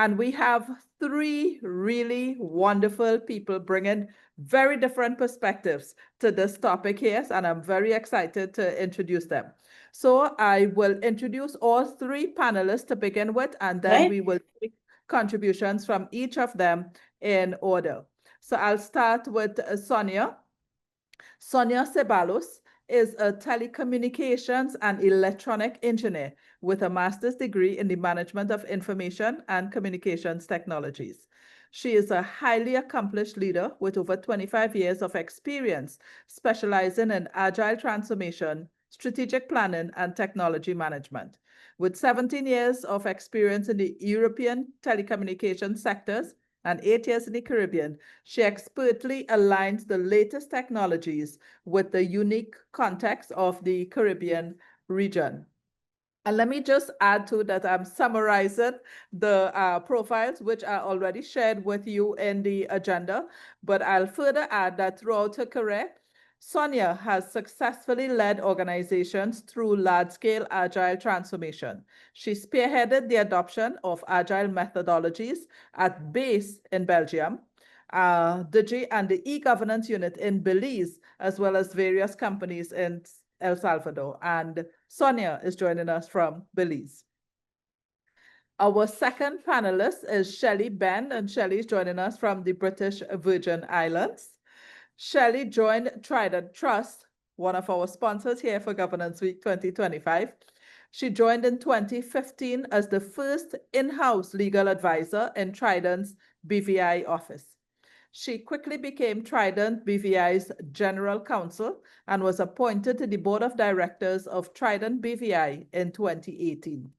And we have three really wonderful people bringing very different perspectives to this topic here, and I'm very excited to introduce them. So I will introduce all three panelists to begin with, and then we will take contributions from each of them in order. So I'll start with Sonia. Sonia Ceballos is a telecommunications and electronic engineer with a master's degree in the management of information and communications technologies. She is a highly accomplished leader with over 25 years of experience specializing in agile transformation, strategic planning, and technology management. With 17 years of experience in the European telecommunications sectors and 8 years in the Caribbean, she expertly aligns the latest technologies with the unique context of the Caribbean region. And let me just add to that, I'm summarizing the profiles which are already shared with you in the agenda, but I'll further add that throughout her career, Sonia has successfully led organizations through large-scale agile transformation. She spearheaded the adoption of agile methodologies at BASE in Belgium, Digi and the e-governance unit in Belize, as well as various companies in El Salvador. And Sonia is joining us from Belize. Our second panelist is Shelly Bend, and Shelly is joining us from the British Virgin Islands. Shelly joined Trident Trust, one of our sponsors here for Governance Week 2025. She joined in 2015 as the first in-house legal advisor in Trident's BVI office. She quickly became Trident BVI's general counsel and was appointed to the board of directors of Trident BVI in 2018.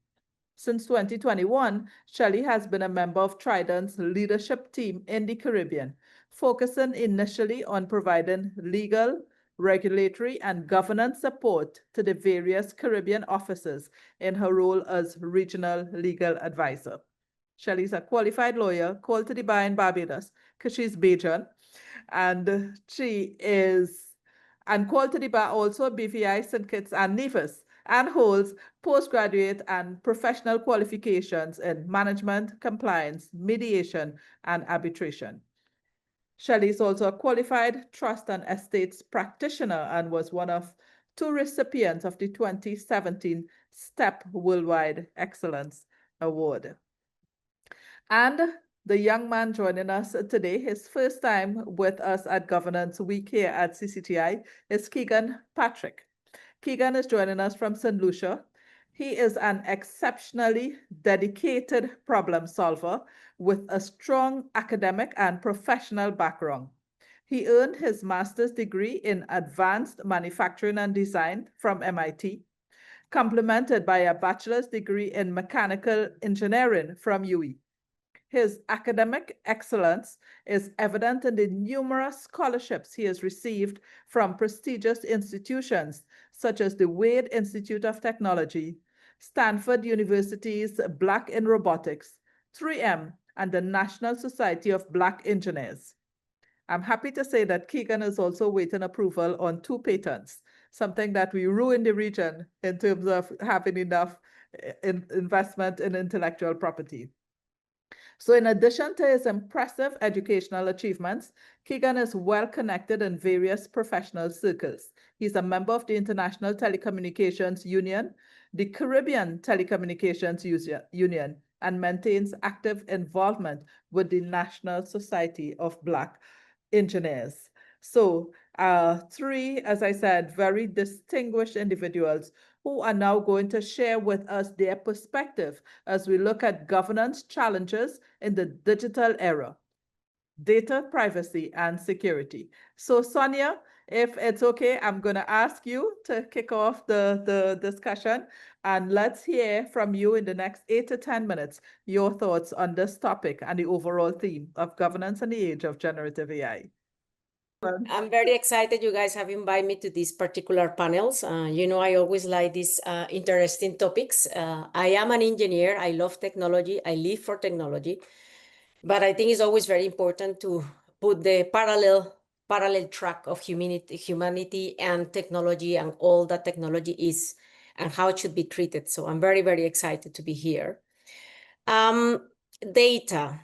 Since 2021, Shelly has been a member of Trident's leadership team in the Caribbean, focusing initially on providing legal, regulatory, and governance support to the various Caribbean offices in her role as regional legal advisor. Shelly's a qualified lawyer called to the bar in Barbados because she's Bajan, and she is called to the bar also BVI, St. Kitts and Nevis, and holds postgraduate and professional qualifications in management, compliance, mediation, and arbitration. Shelly is also a qualified trust and estates practitioner and was one of 2 recipients of the 2017 STEP Worldwide Excellence Award. And the young man joining us today, his first time with us at Governance Week here at CCGI, is Keeghan Patrick. Keeghan is joining us from St. Lucia. He is an exceptionally dedicated problem solver with a strong academic and professional background. He earned his master's degree in advanced manufacturing and design from MIT, complemented by a bachelor's degree in mechanical engineering from UE. His academic excellence is evident in the numerous scholarships he has received from prestigious institutions such as the Wade Institute of Technology, Stanford University's Black in Robotics, 3M, and the National Society of Black Engineers. I'm happy to say that Keeghan is also waiting approval on 2 patents, something that we ruin the region in terms of having enough investment in intellectual property. So in addition to his impressive educational achievements, Keeghan is well connected in various professional circles. He's a member of the International Telecommunications Union, the Caribbean Telecommunications Union, and maintains active involvement with the National Society of Black Engineers. So 3, as I said, very distinguished individuals who are now going to share with us their perspective as we look at governance challenges in the digital era, data privacy and security. So Sonia, if it's okay, I'm going to ask you to kick off the discussion, and let's hear from you in the next 8 to 10 minutes, your thoughts on this topic and the overall theme of governance in the age of generative AI. I'm very excited you guys have invited me to these particular panels. I always like these interesting topics. I am an engineer. I love technology. I live for technology. But I think it's always very important to put the parallel track of humanity and technology and all that technology is and how it should be treated. So I'm very, very excited to be here. data.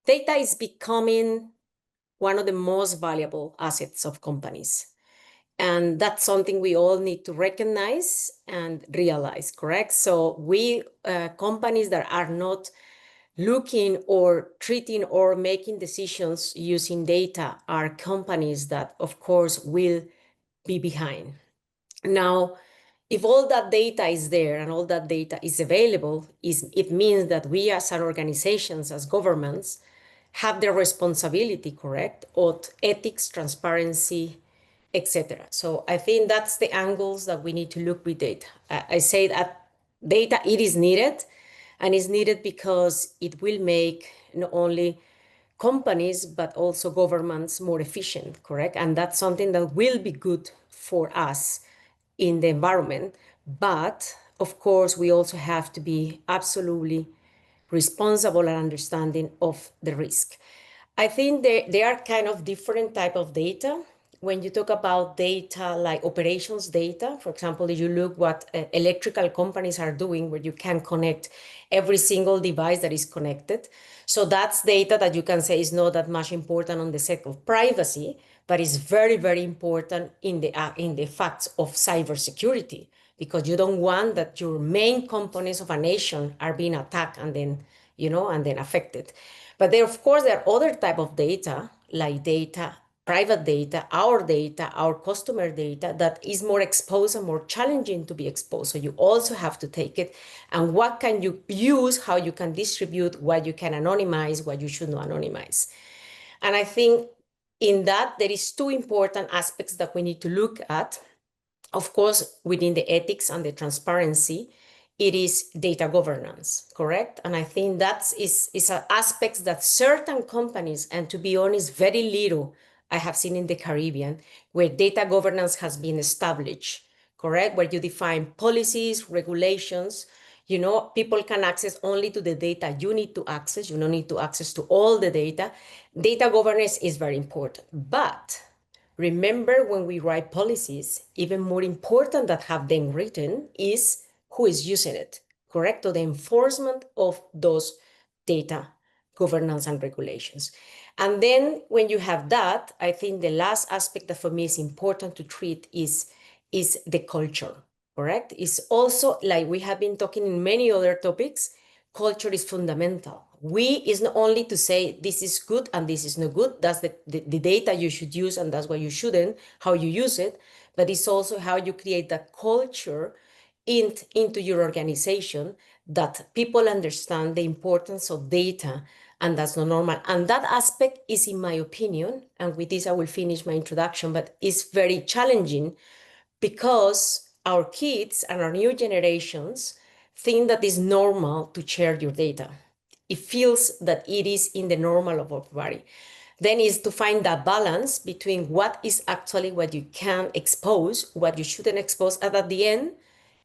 Data is becoming one of the most valuable assets of companies. And that's something we all need to recognize and realize, correct? So we, companies that are not looking or treating or making decisions using data are companies that, of course, will be behind. Now, if all that data is there and all that data is available, it means that we as organizations, as governments, have the responsibility, correct, of ethics, transparency, etc. So I think that's the angles that we need to look with data. I say that data, it is needed, and it's needed because it will make not only companies, but also governments more efficient, correct? And that's something that will be good for us in the environment. But of course, we also have to be absolutely responsible and understanding of the risk. I think there are kind of different type of data. When you talk about data like operations data, for example, if you look what electrical companies are doing, where you can connect every single device that is connected. So that's data that you can say is not that much important on the sake of privacy, but is very, very important in the facts of cybersecurity, because you don't want that your main components of a nation are being attacked and then, and then affected. But there, of course, there are other type of data, like data, private data, our customer data, that is more exposed and more challenging to be exposed. So you also have to take it. And what can you use, how you can distribute, what you can anonymize, what you should not anonymize. And I think in that, there is two important aspects that we need to look at. Of course, within the ethics and the transparency, it is data governance, correct? And I think that is an aspect that certain companies, and to be honest, very little I have seen in the Caribbean, where data governance has been established, correct? Where you define policies, regulations, people can access only to the data you need to access. You don't need to access to all the data. Data governance is very important. But remember, when we write policies, even more important than have them written is who is using it, correct? So the enforcement of those data governance and regulations. And then when you have that, I think the last aspect that for me is important to treat is the culture, correct? It's also, like we have been talking in many other topics, culture is fundamental. Is not only to say this is good and this is not good, that's the data you should use and that's what you shouldn't, how you use it, but it's also how you create that culture into your organization, that people understand the importance of data, and that's not normal. And that aspect is, in my opinion, and with this I will finish my introduction, but it's very challenging because our kids and our new generations think that it's normal to share your data. It feels that it is in the normal of everybody. Then is to find that balance between what is actually what you can expose, what you shouldn't expose, and at the end,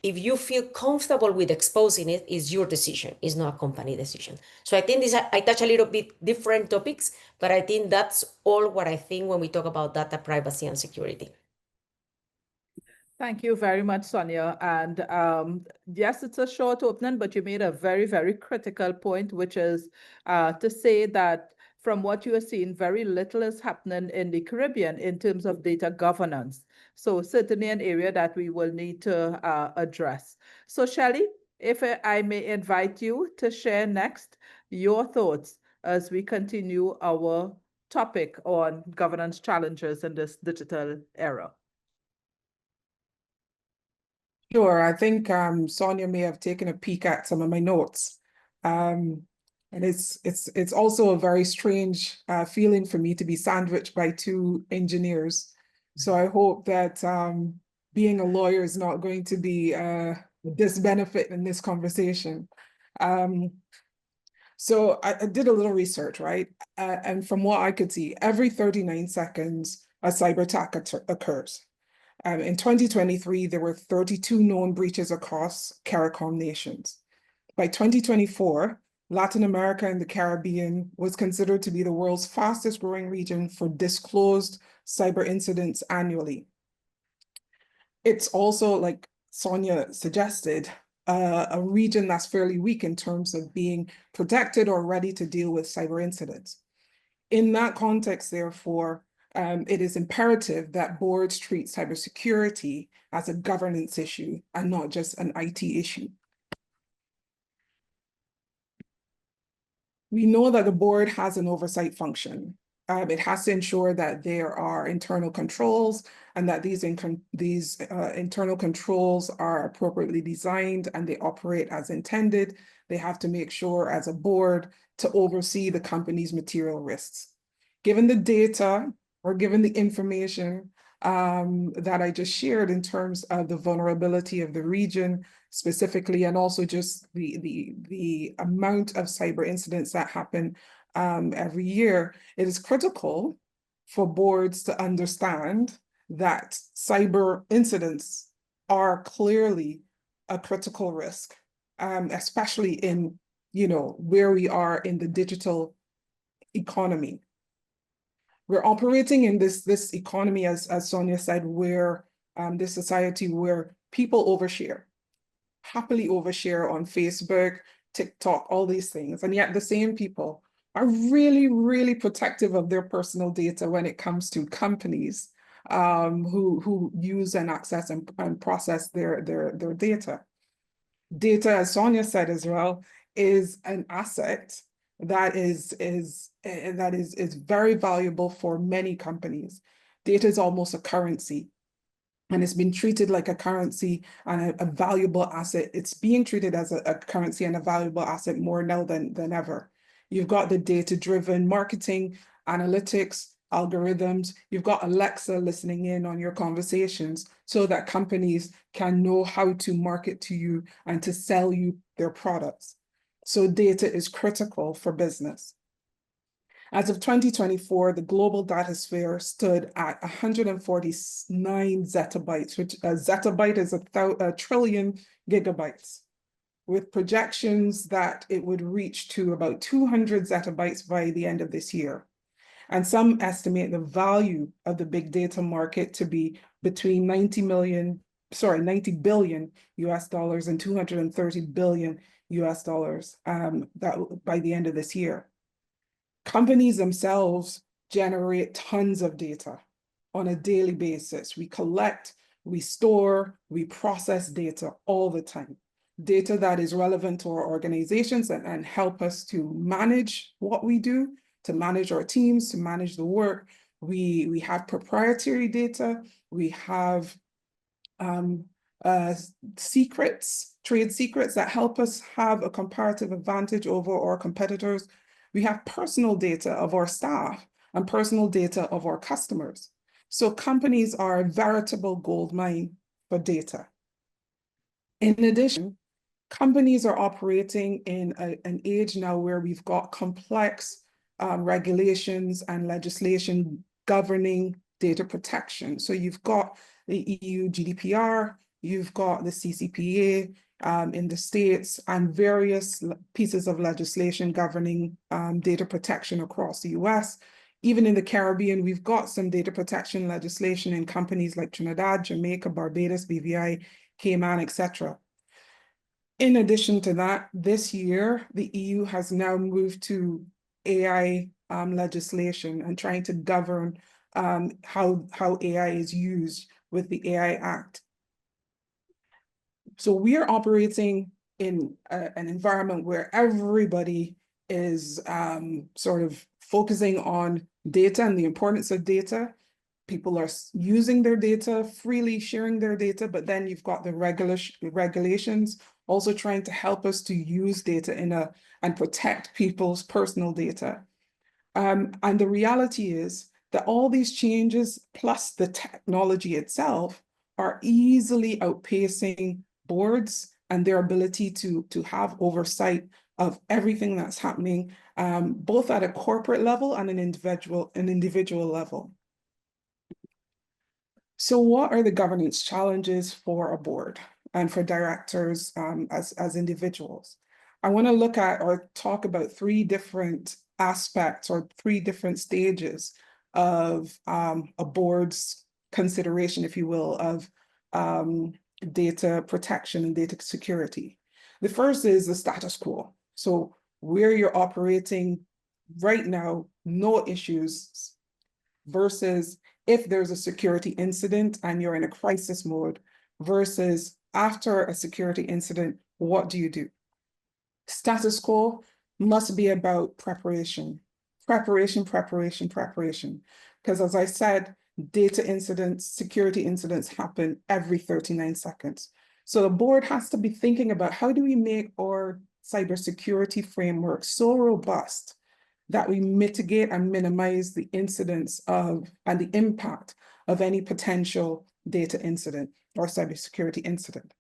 if you feel comfortable with exposing it, is your decision, it's not a company decision. So I think I touch a little bit different topics, but I think that's all what I think when we talk about data privacy and security. Thank you very much, Sonia. And yes, it's a short opening, but you made a very, very critical point, which is to say that from what you are seeing, very little is happening in the Caribbean in terms of data governance. So certainly an area that we will need to address. So Shelly, if I may invite you to share next your thoughts as we continue our topic on governance challenges in this digital era. Sure, I think Sonia may have taken a peek at some of my notes. And it's also a very strange feeling for me to be sandwiched by two engineers. So I hope that being a lawyer is not going to be a disbenefit in this conversation. So I did a little research, right? And from what I could see, every 39 seconds, a cyber attack occurs. In 2023, there were 32 known breaches across CARICOM nations. By 2024, Latin America and the Caribbean was considered to be the world's fastest growing region for disclosed cyber incidents annually. It's also, like Sonia suggested, a region that's fairly weak in terms of being protected or ready to deal with cyber incidents. In that context, therefore, it is imperative that boards treat cybersecurity as a governance issue and not just an IT issue. We know that the board has an oversight function. It has to ensure that there are internal controls and that these internal controls are appropriately designed and they operate as intended. They have to make sure as a board to oversee the company's material risks. Given the data or given the information that I just shared in terms of the vulnerability of the region specifically, and also just the amount of cyber incidents that happen every year, it is critical for boards to understand that cyber incidents are clearly a critical risk, especially in, where we are in the digital economy. We're operating in this economy, as Sonia said, where this society where people happily overshare on Facebook, TikTok, all these things. And yet the same people are really, really protective of their personal data when it comes to companies who use and access and process their data. Data, as Sonia said as well, is an asset that is very valuable for many companies. Data is almost a currency, and it's been treated like a currency and a valuable asset. It's being treated as a currency and a valuable asset more now than ever. You've got the data-driven marketing, analytics, algorithms. You've got Alexa listening in on your conversations so that companies can know how to market to you and to sell you their products. So data is critical for business. As of 2024, the global data sphere stood at 149 zettabytes, which a zettabyte is a trillion gigabytes, with projections that it would reach to about 200 zettabytes by the end of this year. And some estimate the value of the big data market to be between 90 billion US dollars and 230 billion US dollars that by the end of this year. Companies themselves generate tons of data on a daily basis. We collect, we store, we process data all the time. Data that is relevant to our organizations and help us to manage what we do, to manage our teams, to manage the work. We have proprietary data. We have trade secrets that help us have a comparative advantage over our competitors. We have personal data of our staff and personal data of our customers. So companies are a veritable gold mine for data. In addition, companies are operating in an age now where we've got complex regulations and legislation governing data protection. So you've got the EU GDPR, you've got the CCPA in the States, and various pieces of legislation governing data protection across the US. Even in the Caribbean, we've got some data protection legislation in companies like Trinidad, Jamaica, Barbados, BVI, Cayman, etc. In addition to that, this year, the EU has now moved to AI legislation and trying to govern how AI is used with the AI Act. So we are operating in an environment where everybody is sort of focusing on data and the importance of data. People are using their data, freely sharing their data, but then you've got the regulations also trying to help us to use data and protect people's personal data. And the reality is that all these changes, plus the technology itself, are easily outpacing boards and their ability to have oversight of everything that's happening, both at a corporate level and an individual level. So what are the governance challenges for a board and for directors as individuals? I want to look at or talk about three different aspects or three different stages of a board's consideration, if you will, of data protection and data security. The first is the status quo. So where you're operating right now, no issues, versus if there's a security incident and you're in a crisis mode, versus after a security incident, what do you do? Status quo must be about preparation. Preparation. Because as I said, data incidents, security incidents happen every 39 seconds. So the board has to be thinking about how do we make our cybersecurity framework so robust that we mitigate and minimize the incidence of and the impact of any potential data incident or cybersecurity incident.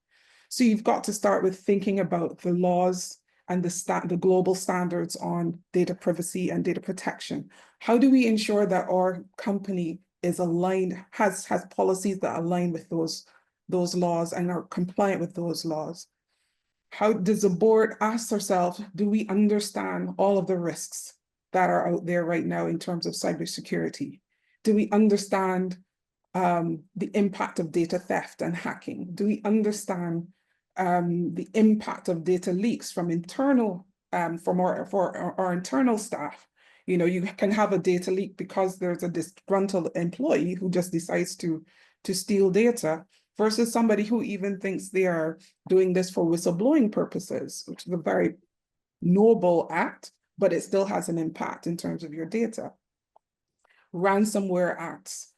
So you've got to start with thinking about the laws and the global standards on data privacy and data protection. How do we ensure that our company is aligned, has policies that align with those laws and are compliant with those laws? How does the board ask ourselves, do we understand all of the risks that are out there right now in terms of cybersecurity? Do we understand the impact of data theft and hacking? Do we understand the impact of data leaks from internal, for our internal staff? You know, you can have a data leak because there's a disgruntled employee who just decides to steal data, versus somebody who even thinks they are doing this for whistleblowing purposes, which is a very noble act, but it still has an impact in terms of your data. Ransomware acts.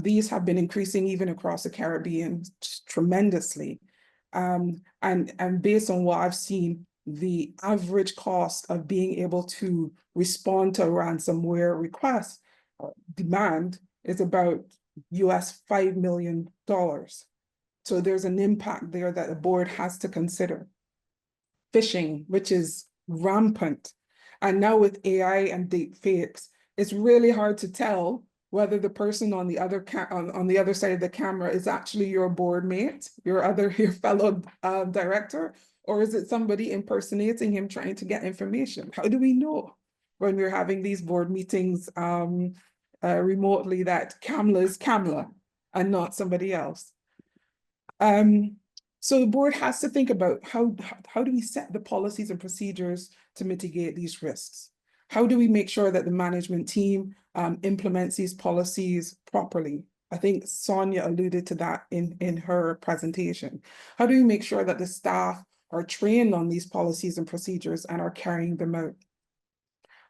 These have been increasing even across the Caribbean tremendously. And based on what I've seen, the average cost of being able to respond to a ransomware request demand is about US $5 million. So there's an impact there that the board has to consider. Phishing, which is rampant. And now with AI and deepfakes, it's really hard to tell whether the person on the other on the other side of the camera is actually your board mate, your fellow director, or is it somebody impersonating him trying to get information? How do we know when we're having these board meetings remotely that Kamla is Kamla and not somebody else? So the board has to think about how do we set the policies and procedures to mitigate these risks? How do we make sure that the management team implements these policies properly? I think Sonia alluded to that in her presentation. How do we make sure that the staff are trained on these policies and procedures and are carrying them out?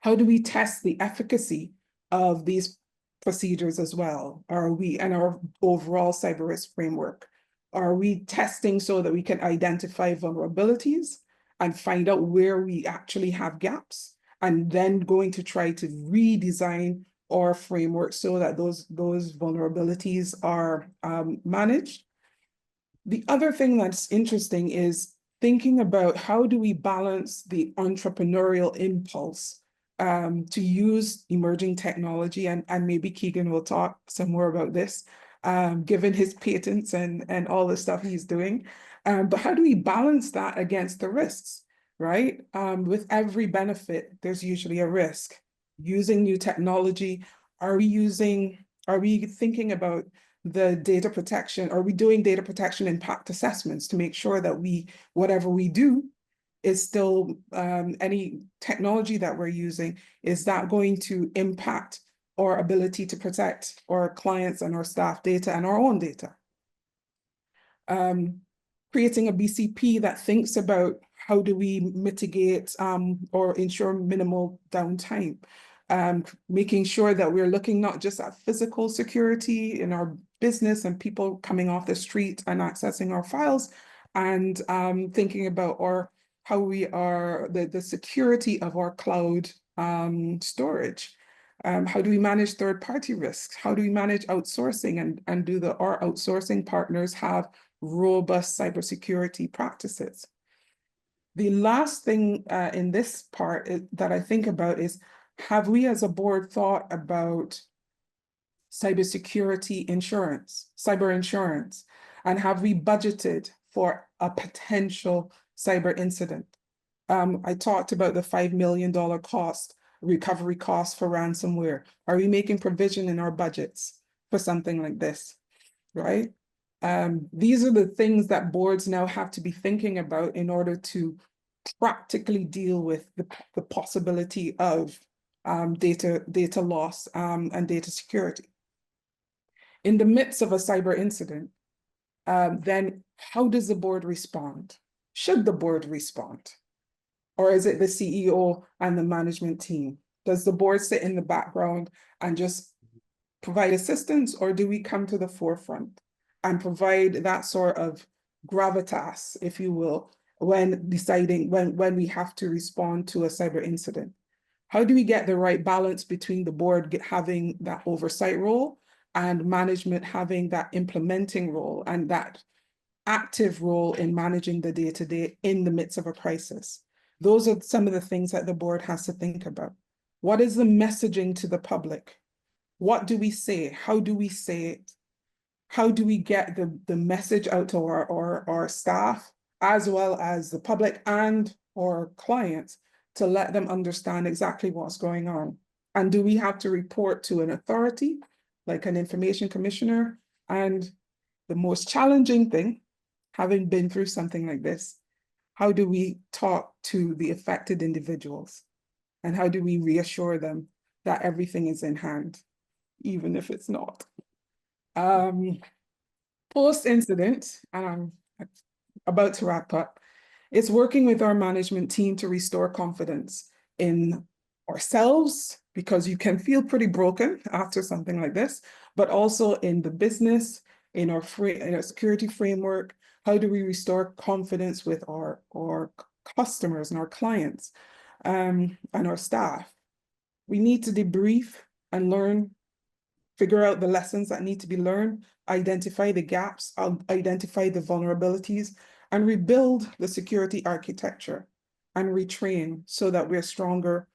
How do we test the efficacy of these procedures as well? And our overall cyber risk framework? Are we testing so that we can identify vulnerabilities and find out where we actually have gaps, and then going to try to redesign our framework so that those vulnerabilities are managed? The other thing that's interesting is thinking about how do we balance the entrepreneurial impulse to use emerging technology, and maybe Keeghan will talk some more about this, given his patents and all the stuff he's doing. But how do we balance that against the risks, right? With every benefit, there's usually a risk. Using new technology, are we thinking about the data protection? Are we doing data protection impact assessments to make sure that whatever we do is still, any technology that we're using, is that going to impact our ability to protect our clients and our staff data and our own data? Creating a BCP that thinks about how do we mitigate or ensure minimal downtime. Making sure that we're looking not just at physical security in our business and people coming off the street and accessing our files, and thinking about how we are the security of our cloud storage. How do we manage third-party risks? How do we manage outsourcing, and do our outsourcing partners have robust cybersecurity practices? The last thing in this part that I think about is, have we as a board thought about cybersecurity insurance, cyber insurance, and have we budgeted for a potential cyber incident? I talked about the $5 million recovery cost for ransomware. Are we making provision in our budgets for something like this, right? These are the things that boards now have to be thinking about in order to practically deal with the possibility of data loss and data security. In the midst of a cyber incident, then how does the board respond? Should the board respond? Or is it the CEO and the management team? Does the board sit in the background and just provide assistance, or do we come to the forefront and provide that sort of gravitas, if you will, when deciding when we have to respond to a cyber incident? How do we get the right balance between the board having that oversight role and management having that implementing role and that active role in managing the day-to-day in the midst of a crisis? Those are some of the things that the board has to think about. What is the messaging to the public? What do we say? How do we say it? How do we get the message out to our staff, as well as the public and our clients, to let them understand exactly what's going on? And do we have to report to an authority, like an information commissioner? And the most challenging thing, having been through something like this, how do we talk to the affected individuals? And how do we reassure them that everything is in hand, even if it's not? Post-incident, and I'm about to wrap up, it's working with our management team to restore confidence in ourselves, because you can feel pretty broken after something like this, but also in the business, in our security framework. How do we restore confidence with our customers and our clients and our staff? We need to debrief and learn, figure out the lessons that need to be learned, identify the gaps, identify the vulnerabilities, and rebuild the security architecture and retrain so that we're stronger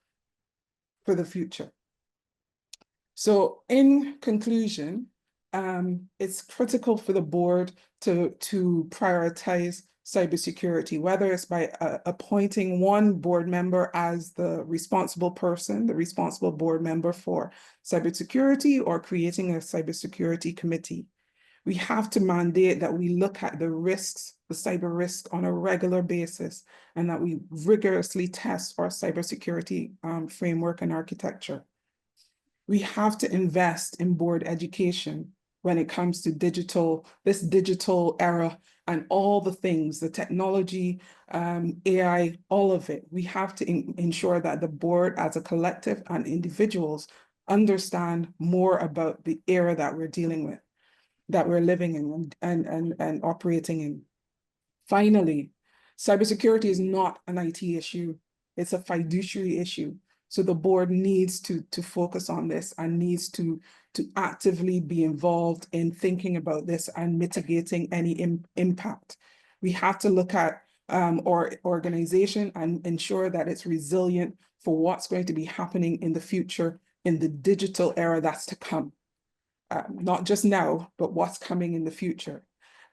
for the future. So in conclusion, it's critical for the board to prioritize cybersecurity, whether it's by appointing one board member as the responsible person, the responsible board member for cybersecurity, or creating a cybersecurity committee. We have to mandate that we look at the risks, the cyber risk, on a regular basis, and that we rigorously test our cybersecurity framework and architecture. We have to invest in board education when it comes to this digital era and all the things, the technology, AI, all of it. We have to ensure that the board as a collective and individuals understand more about the era that we're dealing with, that we're living in and operating in. Finally, cybersecurity is not an IT issue. It's a fiduciary issue. So the board needs to focus on this and needs to actively be involved in thinking about this and mitigating any impact. We have to look at our organization and ensure that it's resilient for what's going to be happening in the future in the digital era that's to come. Not just now, but what's coming in the future.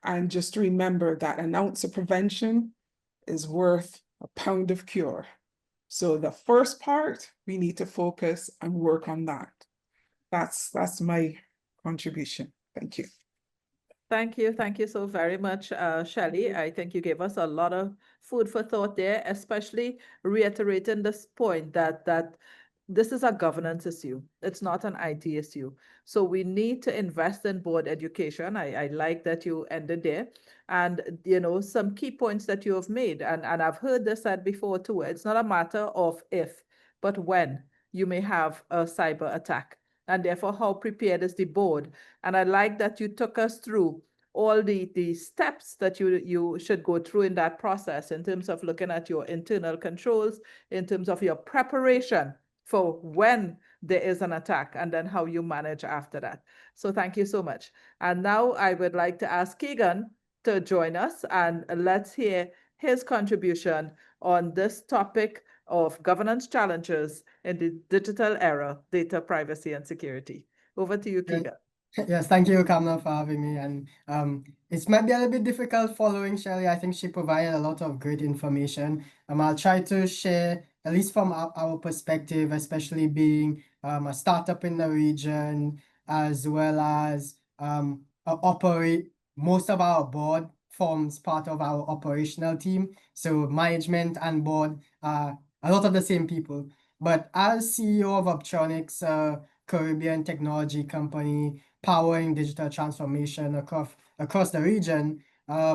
And just remember that an ounce of prevention is worth a pound of cure. So the first part, we need to focus and work on that. That's my contribution. Thank you. Thank you. Thank you so very much, Shelly. I think you gave us a lot of food for thought there, especially reiterating this point that this is a governance issue. It's not an IT issue. So we need to invest in board education. I like that you ended there. And, some key points that you have made, and I've heard this said before too, it's not a matter of if, but when you may have a cyber attack. And therefore, how prepared is the board? And I like that you took us through all the steps that you should go through in that process, in terms of looking at your internal controls, in terms of your preparation for when there is an attack, and then how you manage after that. So thank you so much. And now I would like to ask Keeghan to join us, and let's hear his contribution on this topic of governance challenges in the digital era, data privacy and security. Over to you, Keeghan. Yes, thank you, Kamla, for having me. And it might be a little bit difficult following Shelly. I think she provided a lot of great information. I'll try to share, at least from our perspective, especially being a startup in the region, as well as most of our board forms part of our operational team. So management and board are a lot of the same people. But as CEO of Optronics, a Caribbean technology company powering digital transformation across the region,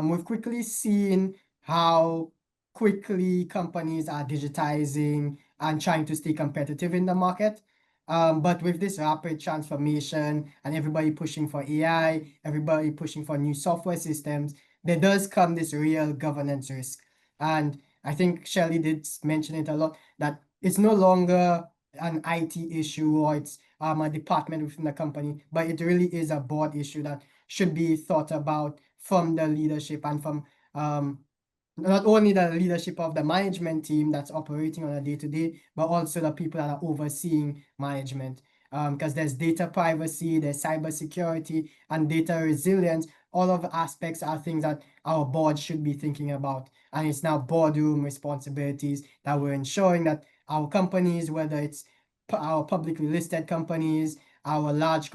we've quickly seen how quickly companies are digitizing and trying to stay competitive in the market. But with this rapid transformation and everybody pushing for AI, everybody pushing for new software systems, there does come this real governance risk. And I think Shelly did mention it a lot, that it's no longer an IT issue or it's a department within the company, but it really is a board issue that should be thought about from the leadership and from not only the leadership of the management team that's operating on a day-to-day, but also the people that are overseeing management. Because there's data privacy, there's cybersecurity, and data resilience. All of the aspects are things that our board should be thinking about. And it's now boardroom responsibilities that we're ensuring that our companies, whether it's our publicly listed companies, our large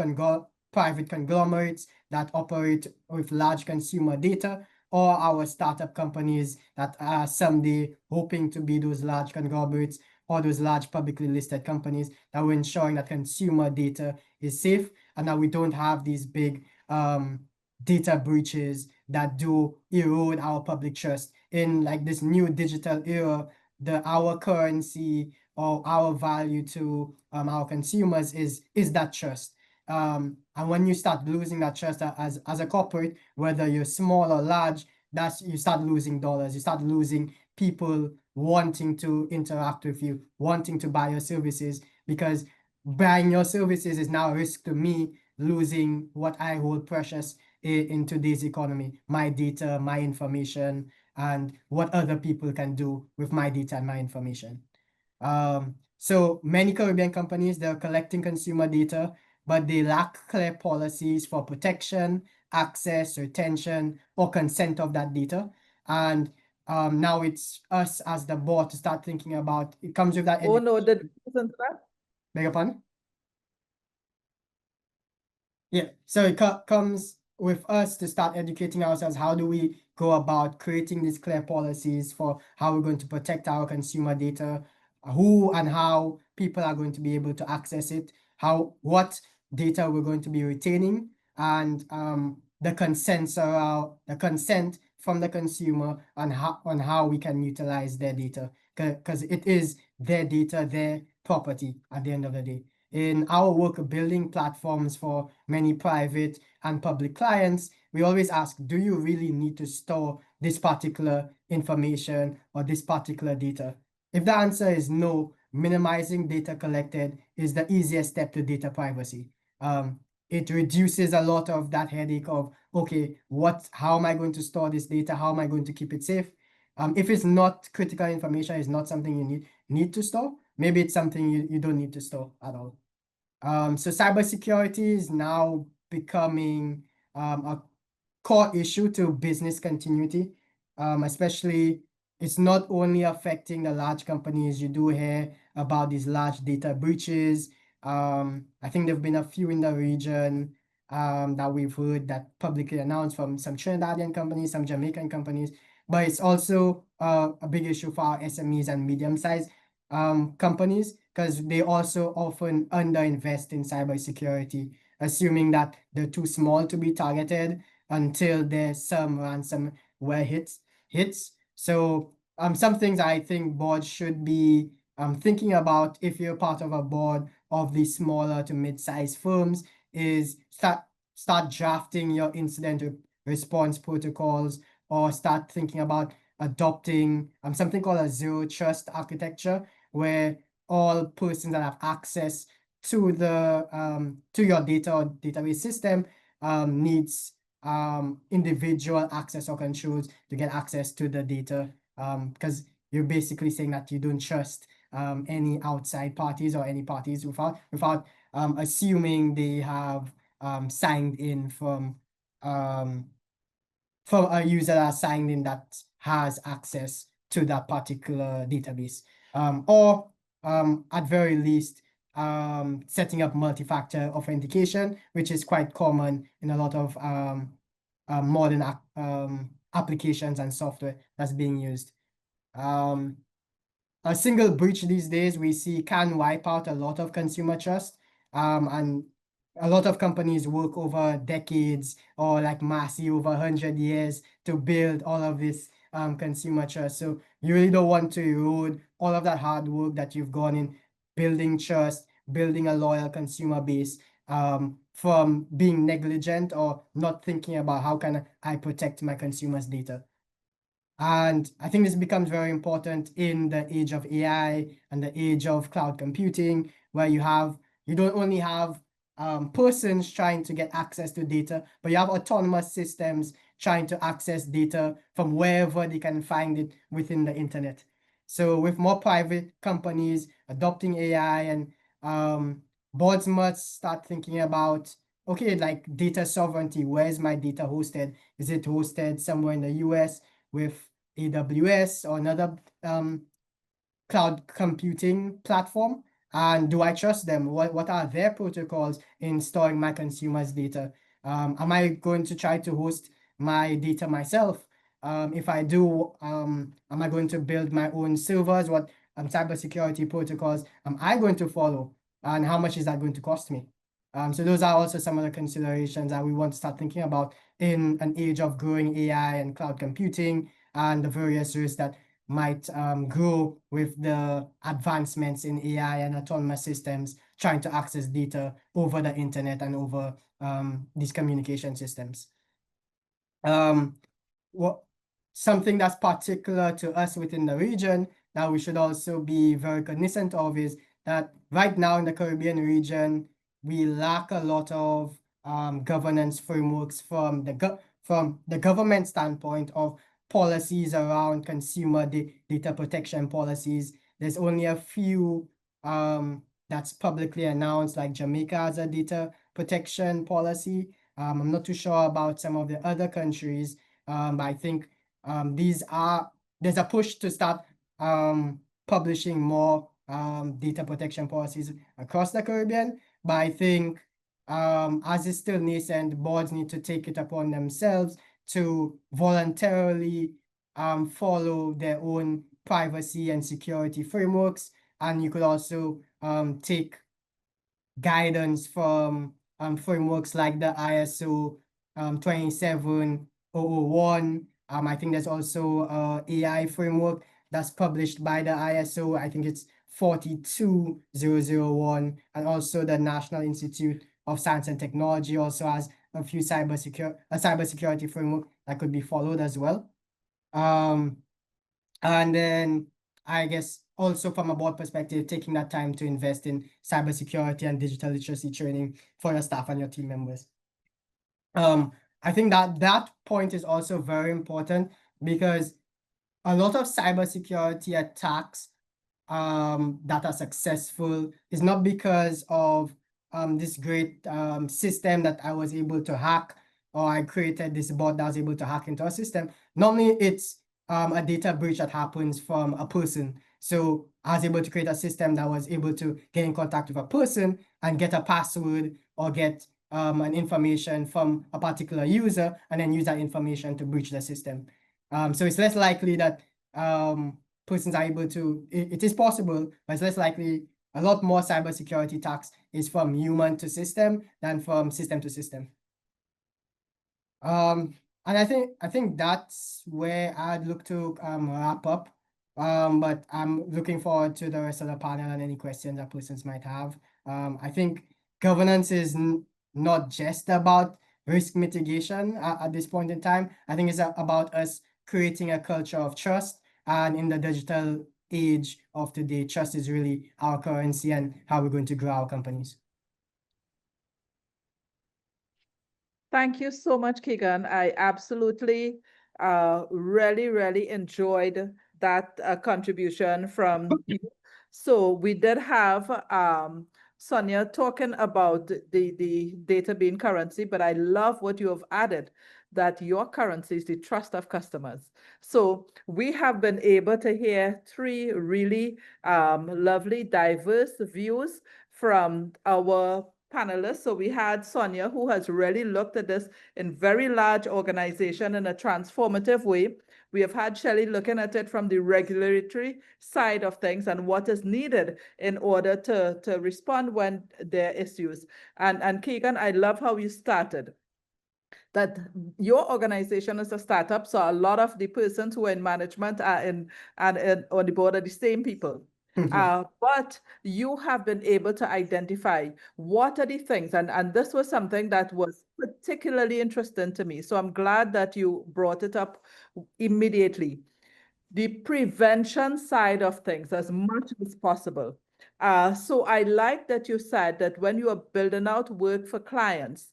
private conglomerates that operate with large consumer data, or our startup companies that are someday hoping to be those large conglomerates or those large publicly listed companies, that we're ensuring that consumer data is safe and that we don't have these big data breaches that do erode our public trust. In like this new digital era, our currency or our value to our consumers is that trust. And when you start losing that trust as a corporate, whether you're small or large, you start losing dollars, you start losing people wanting to interact with you, wanting to buy your services, because buying your services is now a risk to me losing what I hold precious in today's economy, my data, my information, and what other people can do with my data and my information. So many Caribbean companies, they're collecting consumer data, but they lack clear policies for protection, access, retention, or consent of that data. And now it's us as the board to start thinking about, it comes with that. Oh no, did listen to that? Beg your pardon? Yeah, so it comes with us to start educating ourselves. How do we go about creating these clear policies for how we're going to protect our consumer data, who and how people are going to be able to access it, what data we're going to be retaining, and the consent from the consumer on how we can utilize their data, because it is their data, their property at the end of the day. In our work of building platforms for many private and public clients, we always ask, do you really need to store this particular information or this particular data? If the answer is no, minimizing data collected is the easiest step to data privacy. It reduces a lot of that headache of, okay, how am I going to store this data? How am I going to keep it safe? If it's not critical information, it's not something you need to store, maybe it's something you don't need to store at all. So cybersecurity is now becoming a core issue to business continuity, especially it's not only affecting the large companies. You do hear about these large data breaches. I think there've been a few in the region that we've heard that publicly announced from some Trinidadian companies, some Jamaican companies, but it's also a big issue for our SMEs and medium-sized companies, because they also often underinvest in cybersecurity, assuming that they're too small to be targeted until there's some ransomware hits. So some things I think boards should be thinking about, if you're part of a board of these smaller to mid-sized firms, is start drafting your incident response protocols, or start thinking about adopting something called a zero trust architecture, where all persons that have access to your data or database system needs individual access or controls to get access to the data, because you're basically saying that you don't trust any outside parties or any parties without assuming they have signed in from a user that signed in that has access to that particular database, or at very least setting up multi-factor authentication, which is quite common in a lot of modern applications and software that's being used. A single breach these days we see can wipe out a lot of consumer trust, and a lot of companies work over decades or like massive over 100 years to build all of this consumer trust. So you really don't want to erode all of that hard work that you've gone in building trust, building a loyal consumer base, from being negligent or not thinking about how can I protect my consumers' data. And I think this becomes very important in the age of AI and the age of cloud computing, where you don't only have persons trying to get access to data, but you have autonomous systems trying to access data from wherever they can find it within the internet. So with more private companies adopting AI, and boards must start thinking about, okay, like data sovereignty, where is my data hosted? Is it hosted somewhere in the US with AWS or another cloud computing platform? And do I trust them? What are their protocols in storing my consumers' data? Am I going to try to host my data myself? If I do, am I going to build my own servers? What cybersecurity protocols am I going to follow? And how much is that going to cost me? So those are also some of the considerations that we want to start thinking about in an age of growing AI and cloud computing and the various risks that might grow with the advancements in AI and autonomous systems trying to access data over the internet and over these communication systems. Something that's particular to us within the region that we should also be very cognizant of is that right now in the Caribbean region, we lack a lot of governance frameworks from the government standpoint of policies around consumer data protection policies. There's only a few that's publicly announced, like Jamaica has a data protection policy. I'm not too sure about some of the other countries, but I think there's a push to start publishing more data protection policies across the Caribbean. But I think as it's still nascent, boards need to take it upon themselves to voluntarily follow their own privacy and security frameworks. And you could also take guidance from frameworks like the ISO 27001. I think there's also a AI framework that's published by the ISO. I think it's 42001, and also the National Institute of Science and Technology also has a few cybersecurity framework that could be followed as well. And then I guess also from a board perspective, taking that time to invest in cybersecurity and digital literacy training for your staff and your team members. I think that point is also very important because a lot of cybersecurity attacks that are successful is not because of this great system that I was able to hack, or I created this bot that was able to hack into a system. Normally it's a data breach that happens from a person. So I was able to create a system that was able to get in contact with a person and get a password or get an information from a particular user, and then use that information to breach the system. So it's less likely that persons are able to, it is possible, but it's less likely. A lot more cybersecurity attacks is from human to system than from system to system. And I think that's where I'd look to wrap up. But I'm looking forward to the rest of the panel and any questions that persons might have. I think governance is not just about risk mitigation at this point in time. I think it's about us creating a culture of trust. And in the digital age of today, trust is really our currency and how we're going to grow our companies. Thank you so much, Keeghan. I absolutely really enjoyed that contribution from you. So we did have Sonia talking about the data being currency, but I love what you have added, that your currency is the trust of customers. So we have been able to hear three really lovely, diverse views from our panelists. So we had Sonia, who has really looked at this in very large organization in a transformative way. We have had Shelly looking at it from the regulatory side of things and what is needed in order to respond when there are issues. And Keeghan, I love how you started that your organization is a startup, so a lot of the persons who are in management are on the board are the same people. But you have been able to identify what are the things, and this was something that was particularly interesting to me. So I'm glad that you brought it up immediately. The prevention side of things as much as possible. So I like that you said that when you are building out work for clients,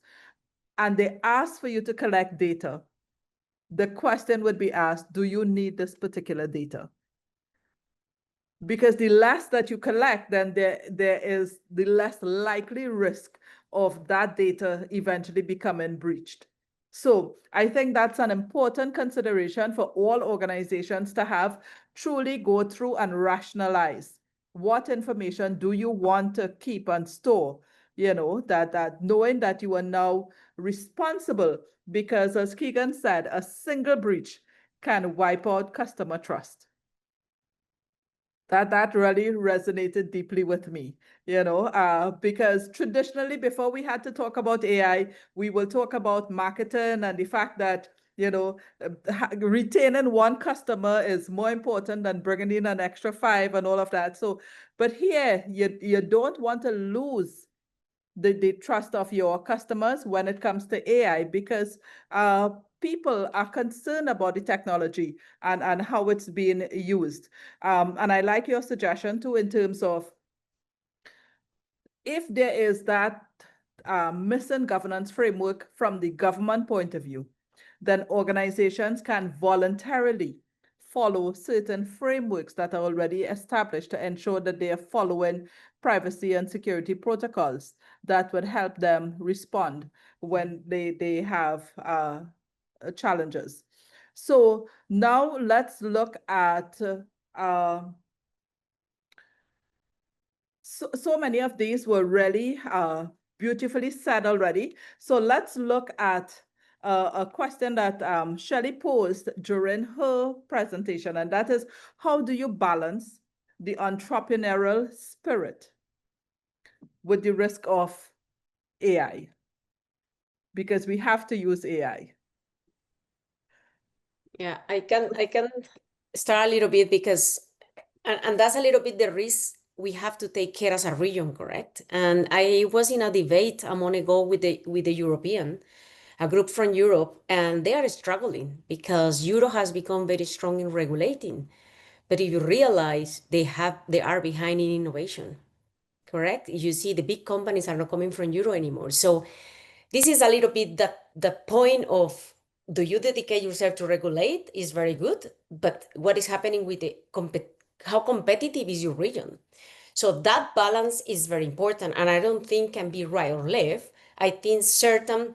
and they ask for you to collect data, the question would be asked, do you need this particular data? Because the less that you collect, then there is the less likely risk of that data eventually becoming breached. So I think that's an important consideration for all organizations to have, truly go through and rationalize what information do you want to keep and store, that knowing that you are now responsible, because as Keeghan said, a single breach can wipe out customer trust. That really resonated deeply with me, because traditionally before we had to talk about AI, we will talk about marketing and the fact that, retaining one customer is more important than bringing in an extra 5 and all of that. So, but here you don't want to lose the trust of your customers when it comes to AI, because people are concerned about the technology and how it's being used. And I like your suggestion too, in terms of if there is that missing governance framework from the government point of view, then organizations can voluntarily follow certain frameworks that are already established to ensure that they are following privacy and security protocols that would help them respond when they have challenges. So now let's look at so many of these were really beautifully said already. So let's look at a question that Shelly posed during her presentation, and that is, how do you balance the entrepreneurial spirit with the risk of AI? Because we have to use AI. Yeah, I can start a little bit because, and that's a little bit the risk we have to take care as a region, correct? And I was in a debate a month ago with the European, a group from Europe, and they are struggling because Europe has become very strong in regulating. But if you realize they are behind in innovation, correct? You see the big companies are not coming from Europe anymore. So this is a little bit the point of, do you dedicate yourself to regulate is very good, but what is happening with the how competitive is your region? So that balance is very important, and I don't think can be right or left. I think certain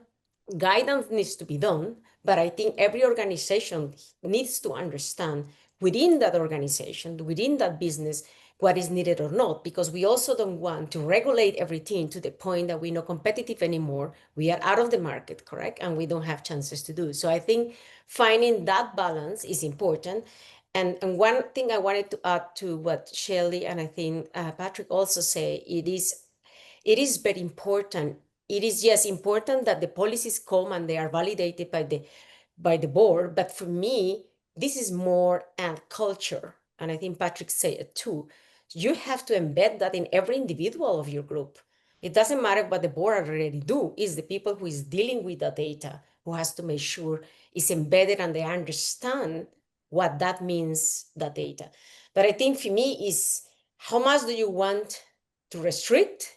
guidance needs to be done, but I think every organization needs to understand within that organization, within that business, what is needed or not, because we also don't want to regulate everything to the point that we're not competitive anymore. We are out of the market, correct? And we don't have chances to do. So I think finding that balance is important. And one thing I wanted to add to what Shelly and I think Patrick also say, it is very important. It is, yes, important that the policies come and they are validated by the board. But for me, this is more a culture. And I think Patrick said it too. You have to embed that in every individual of your group. It doesn't matter what the board already do. It's the people who is dealing with the data who has to make sure it's embedded and they understand what that means, the data. But I think for me is, how much do you want to restrict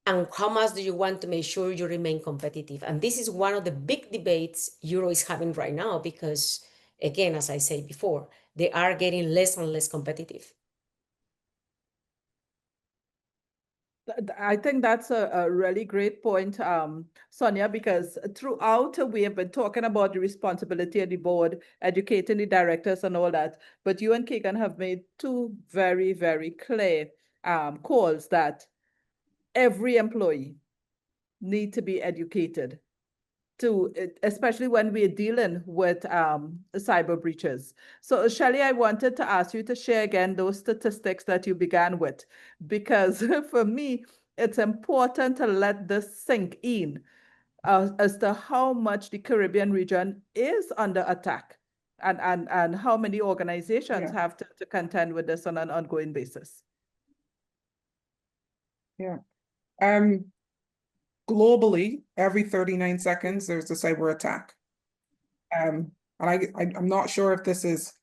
and how much do you want to make sure you remain competitive? And this is one of the big debates Euro is having right now, because again, as I said before, they are getting less and less competitive. I think that's a really great point, Sonia, because throughout we have been talking about the responsibility of the board, educating the directors and all that. But you and Keeghan have made two very, very clear calls that every employee need to be educated to, especially when we're dealing with cyber breaches. So Shelly, I wanted to ask you to share again those statistics that you began with, because for me, it's important to let this sink in as to how much the Caribbean region is under attack and how many organizations have to contend with this on an ongoing basis. Yeah. Globally, every 39 seconds, there's a cyber attack. And I'm not sure if this is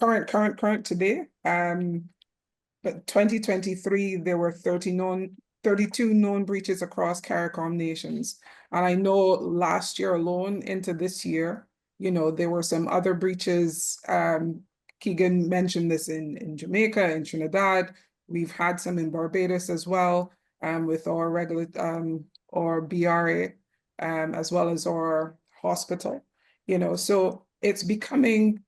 current today. But 2023, there were 32 known breaches across CARICOM nations. And I know last year alone into this year, you know, there were some other breaches. Keeghan mentioned this in Jamaica, in Trinidad. We've had some in Barbados as well, with our regular, or BRA, as well as our hospital, you know, so it's becoming,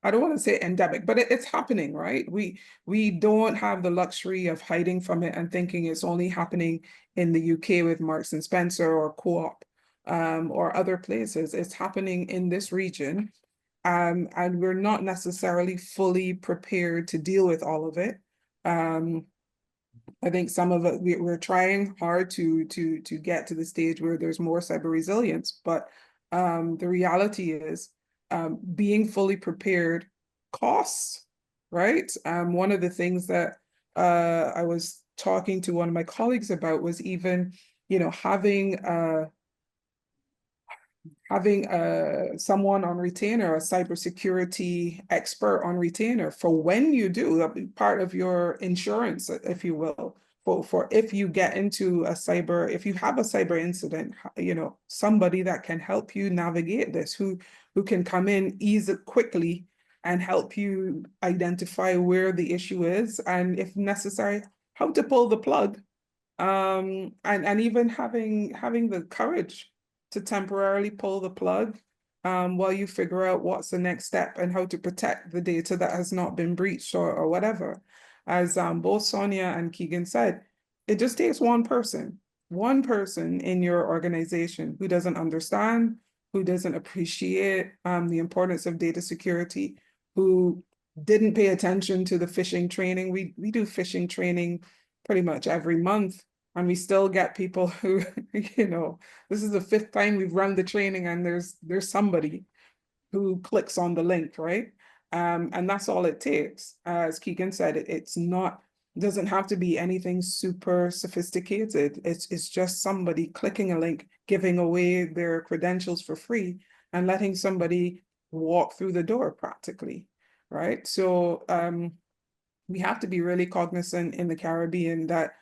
I don't want to say endemic, but it's happening, right? We don't have the luxury of hiding from it and thinking it's only happening in the UK with Marks and Spencer or Co-op, or other places. It's happening in this region, and we're not necessarily fully prepared to deal with all of it. I think some of it we're trying hard to get to the stage where there's more cyber resilience, but the reality is, being fully prepared costs, right? One of the things that I was talking to one of my colleagues about was even, you know, having someone on retainer, a cybersecurity expert on retainer for when you do, that'll be part of your insurance, if you will, for if you get into if you have a cyber incident, you know, somebody that can help you navigate this, who can come in quickly and help you identify where the issue is, and if necessary, how to pull the plug, and even having the courage to temporarily pull the plug, while you figure out what's the next step and how to protect the data that has not been breached or whatever. As both Sonia and Keeghan said, it just takes one person in your organization who doesn't understand, who doesn't appreciate the importance of data security, who didn't pay attention to the phishing training. We do phishing training pretty much every month, and we still get people who, you know, this is the 5th time we've run the training and there's somebody who clicks on the link, right? And that's all it takes. As Keeghan said, it doesn't have to be anything super sophisticated. It's just somebody clicking a link, giving away their credentials for free, and letting somebody walk through the door practically, right? So we have to be really cognizant in the Caribbean that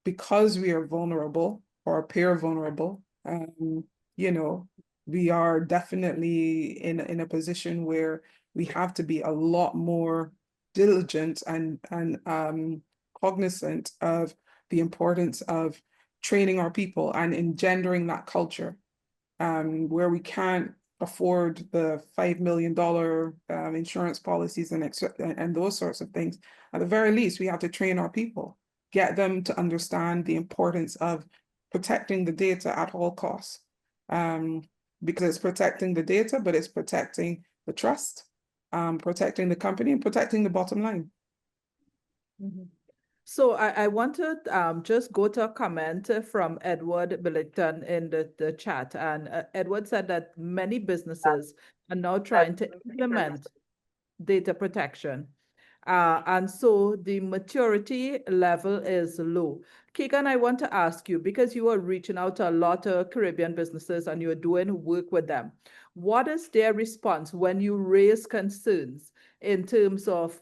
because we are vulnerable or appear vulnerable, you know, we are definitely in a position where we have to be a lot more diligent and cognizant of the importance of training our people and engendering that culture, where we can't afford the $5 million insurance policies and those sorts of things. At the very least, we have to train our people, get them to understand the importance of protecting the data at all costs, because it's protecting the data, but it's protecting the trust, protecting the company, and protecting the bottom line. Mm-hmm. So I want to just go to a comment from Edward Billington in the chat. And Edward said that many businesses are now trying to implement data protection. And so the maturity level is low. Keeghan, I want to ask you, because you are reaching out to a lot of Caribbean businesses and you're doing work with them, what is their response when you raise concerns in terms of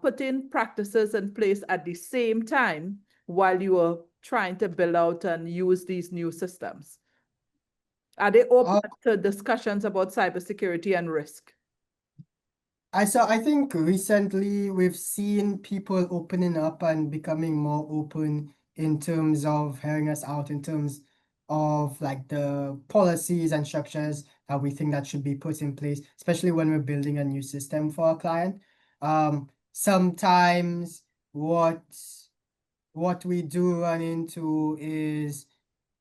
putting practices in place at the same time while you are trying to build out and use these new systems? Are they open to discussions about cybersecurity and risk? I think recently we've seen people opening up and becoming more open in terms of hearing us out in terms of like the policies and structures that we think that should be put in place, especially when we're building a new system for our client. Sometimes what we do run into is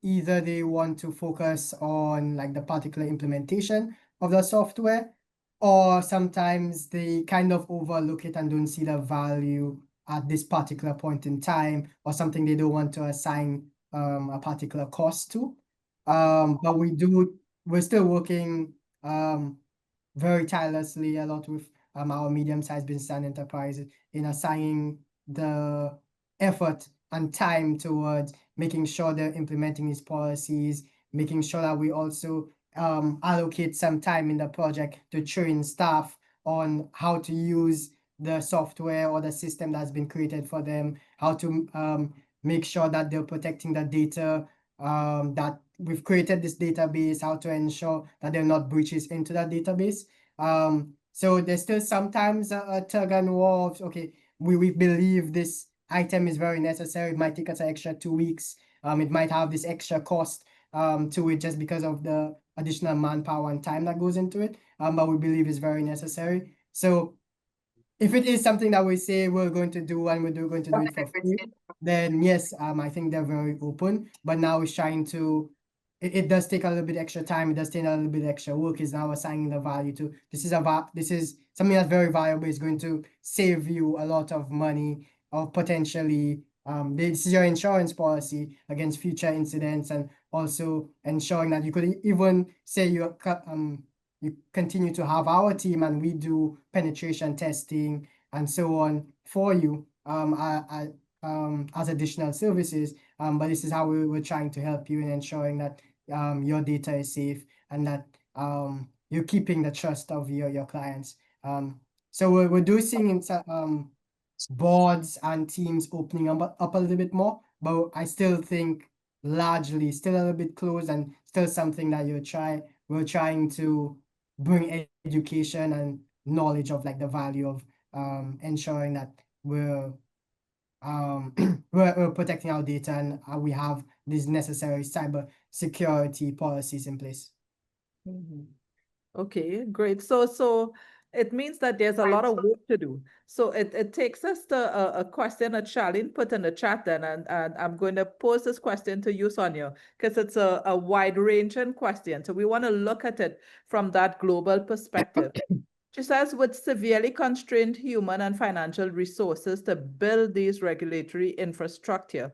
either they want to focus on like the particular implementation of the software, or sometimes they kind of overlook it and don't see the value at this particular point in time, or something they don't want to assign a particular cost to. But we're still working very tirelessly a lot with our medium-sized business and enterprises in assigning the effort and time towards making sure they're implementing these policies, making sure that we also allocate some time in the project to train staff on how to use the software or the system that's been created for them, how to make sure that they're protecting the data, that we've created this database, how to ensure that there are not breaches into that database. So there's still sometimes a tug and war of, okay, we believe this item is very necessary. It might take us an extra 2 weeks. It might have this extra cost to it just because of the additional manpower and time that goes into it. But we believe it's very necessary. So if it is something that we say we're going to do and we're going to do it for free, then yes, I think they're very open. But now it's trying to, it does take a little bit extra time. It does take a little bit extra work. Is now assigning the value to this is something that's very valuable. It's going to save you a lot of money, or potentially this is your insurance policy against future incidents, and also ensuring that you could even say you continue to have our team and we do penetration testing and so on for you as additional services. But this is how we're trying to help you in ensuring that your data is safe and that you're keeping the trust of your clients. So we're seeing boards and teams opening up a little bit more, but I still think largely still a little bit closed and still something that we're trying to bring education and knowledge of like the value of ensuring that we're we're protecting our data and we have these necessary cyber security policies in place. Okay, great. So it means that there's a lot of work to do. So it takes us to a question that Charlene put in the chat then, and I'm going to pose this question to you, Sonia, because it's a wide-ranging question. So we want to look at it from that global perspective. She says, with severely constrained human and financial resources to build these regulatory infrastructure,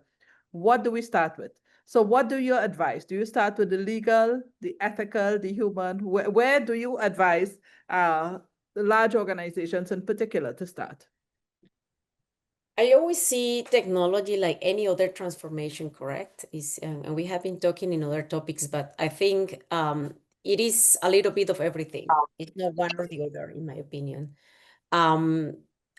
what do we start with? So what do you advise? Do you start with the legal, the ethical, the human? Where do you advise the large organizations in particular to start? I always see technology like any other transformation, correct? And we have been talking in other topics, but I think it is a little bit of everything. It's not one or the other, in my opinion.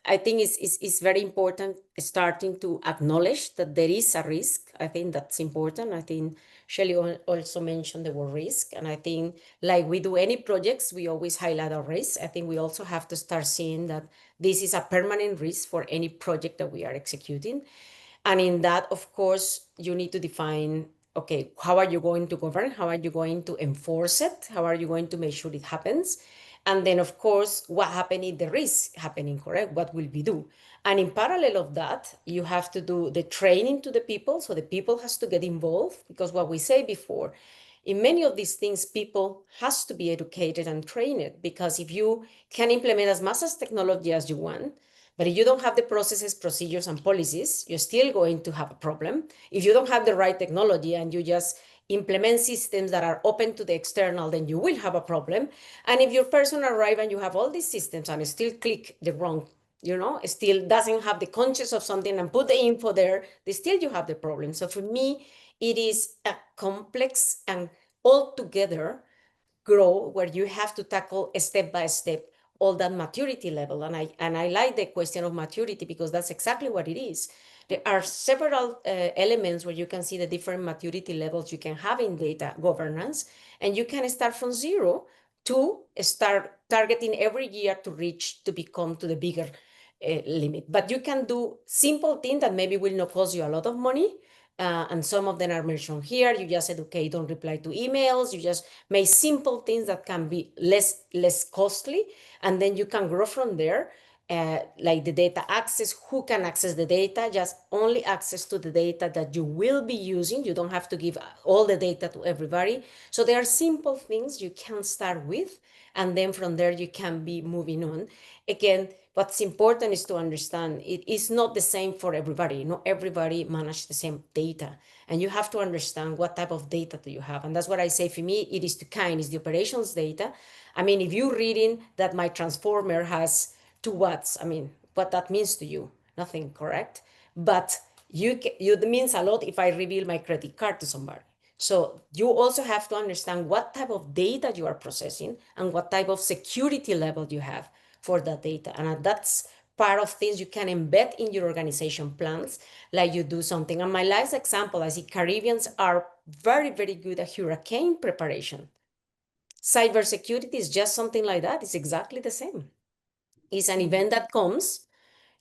I think it's very important starting to acknowledge that there is a risk. I think that's important. I think Shelly also mentioned the word risk. And I think like we do any projects, we always highlight our risk. I think we also have to start seeing that this is a permanent risk for any project that we are executing. And in that, of course, you need to define, okay, how are you going to govern? How are you going to enforce it? How are you going to make sure it happens? And then, of course, what happened if the risk happening, correct? What will we do? And in parallel of that, you have to do the training to the people. So the people has to get involved, because what we say before, in many of these things, people has to be educated and trained, because if you can implement as much as technology as you want, but if you don't have the processes, procedures, and policies, you're still going to have a problem. If you don't have the right technology and you just implement systems that are open to the external, then you will have a problem. And if your person arrive and you have all these systems and still click the wrong, still doesn't have the conscience of something and put the info there, then still you have the problem. So for me, it is a complex and altogether grow where you have to tackle step by step all that maturity level. And I like the question of maturity, because that's exactly what it is. There are several elements where you can see the different maturity levels you can have in data governance, and you can start from zero to start targeting every year to become to the bigger limit. But you can do simple things that maybe will not cost you a lot of money. And some of them are mentioned here. You just said, okay, don't reply to emails. You just make simple things that can be less costly, and then you can grow from there. like the data access, who can access the data, just only access to the data that you will be using. You don't have to give all the data to everybody. So there are simple things you can start with, and then from there you can be moving on. Again, what's important is to understand it is not the same for everybody. Not everybody manages the same data. And you have to understand what type of data do you have. And that's what I say, for me, it is it's the operations data. I mean, if you're reading that my transformer has 2 watts, I mean, what that means to you? Nothing, correct? But it means a lot if I reveal my credit card to somebody. So you also have to understand what type of data you are processing and what type of security level you have for that data. And that's part of things you can embed in your organization plans, like you do something. And my last example, I see Caribbeans are very, very good at hurricane preparation. Cybersecurity is just something like that. It's exactly the same. It's an event that comes,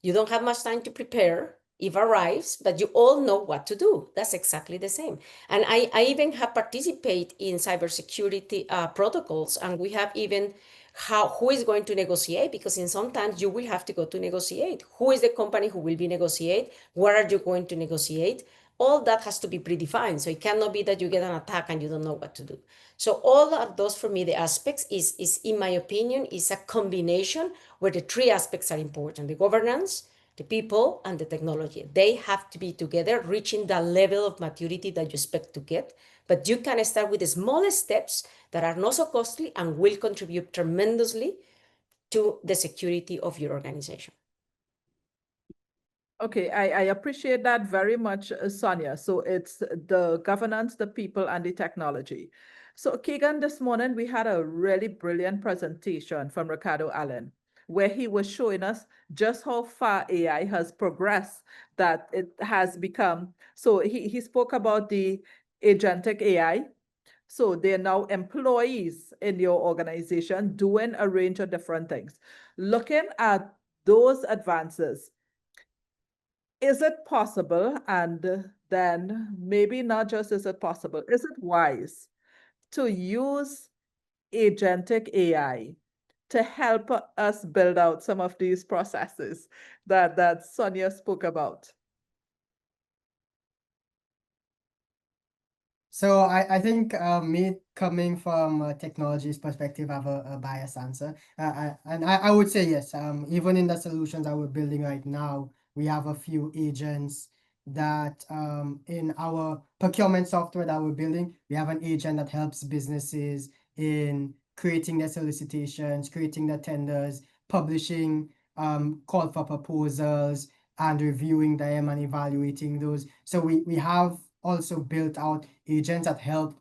you don't have much time to prepare, it arrives, but you all know what to do. That's exactly the same. And I even have participated in cybersecurity protocols, and we have even who is going to negotiate, because in sometimes you will have to go to negotiate. Who is the company who will be negotiate? Where are you going to negotiate? All that has to be predefined. So it cannot be that you get an attack and you don't know what to do. So all of those, for me, the aspects is in my opinion, is a combination where the 3 aspects are important: the governance, the people, and the technology. They have to be together, reaching the level of maturity that you expect to get. But you can start with the smallest steps that are not so costly and will contribute tremendously to the security of your organization. Okay, I appreciate that very much, Sonia. So it's the governance, the people, and the technology. So Keeghan, this morning we had a really brilliant presentation from Ricardo Allen, where he was showing us just how far AI has progressed, that it has become. So he spoke about the agentic AI. So they're now employees in your organization doing a range of different things. Looking at those advances, is it possible? And then maybe not just is it possible, is it wise to use agentic AI to help us build out some of these processes that Sonia spoke about? So I think me coming from a technology's perspective, I have a biased answer. I would say yes. Even in the solutions that we're building right now, we have a few agents that in our procurement software that we're building, we have an agent that helps businesses in creating their solicitations, creating the tenders, publishing call for proposals, and reviewing them and evaluating those. So we have also built out agents that help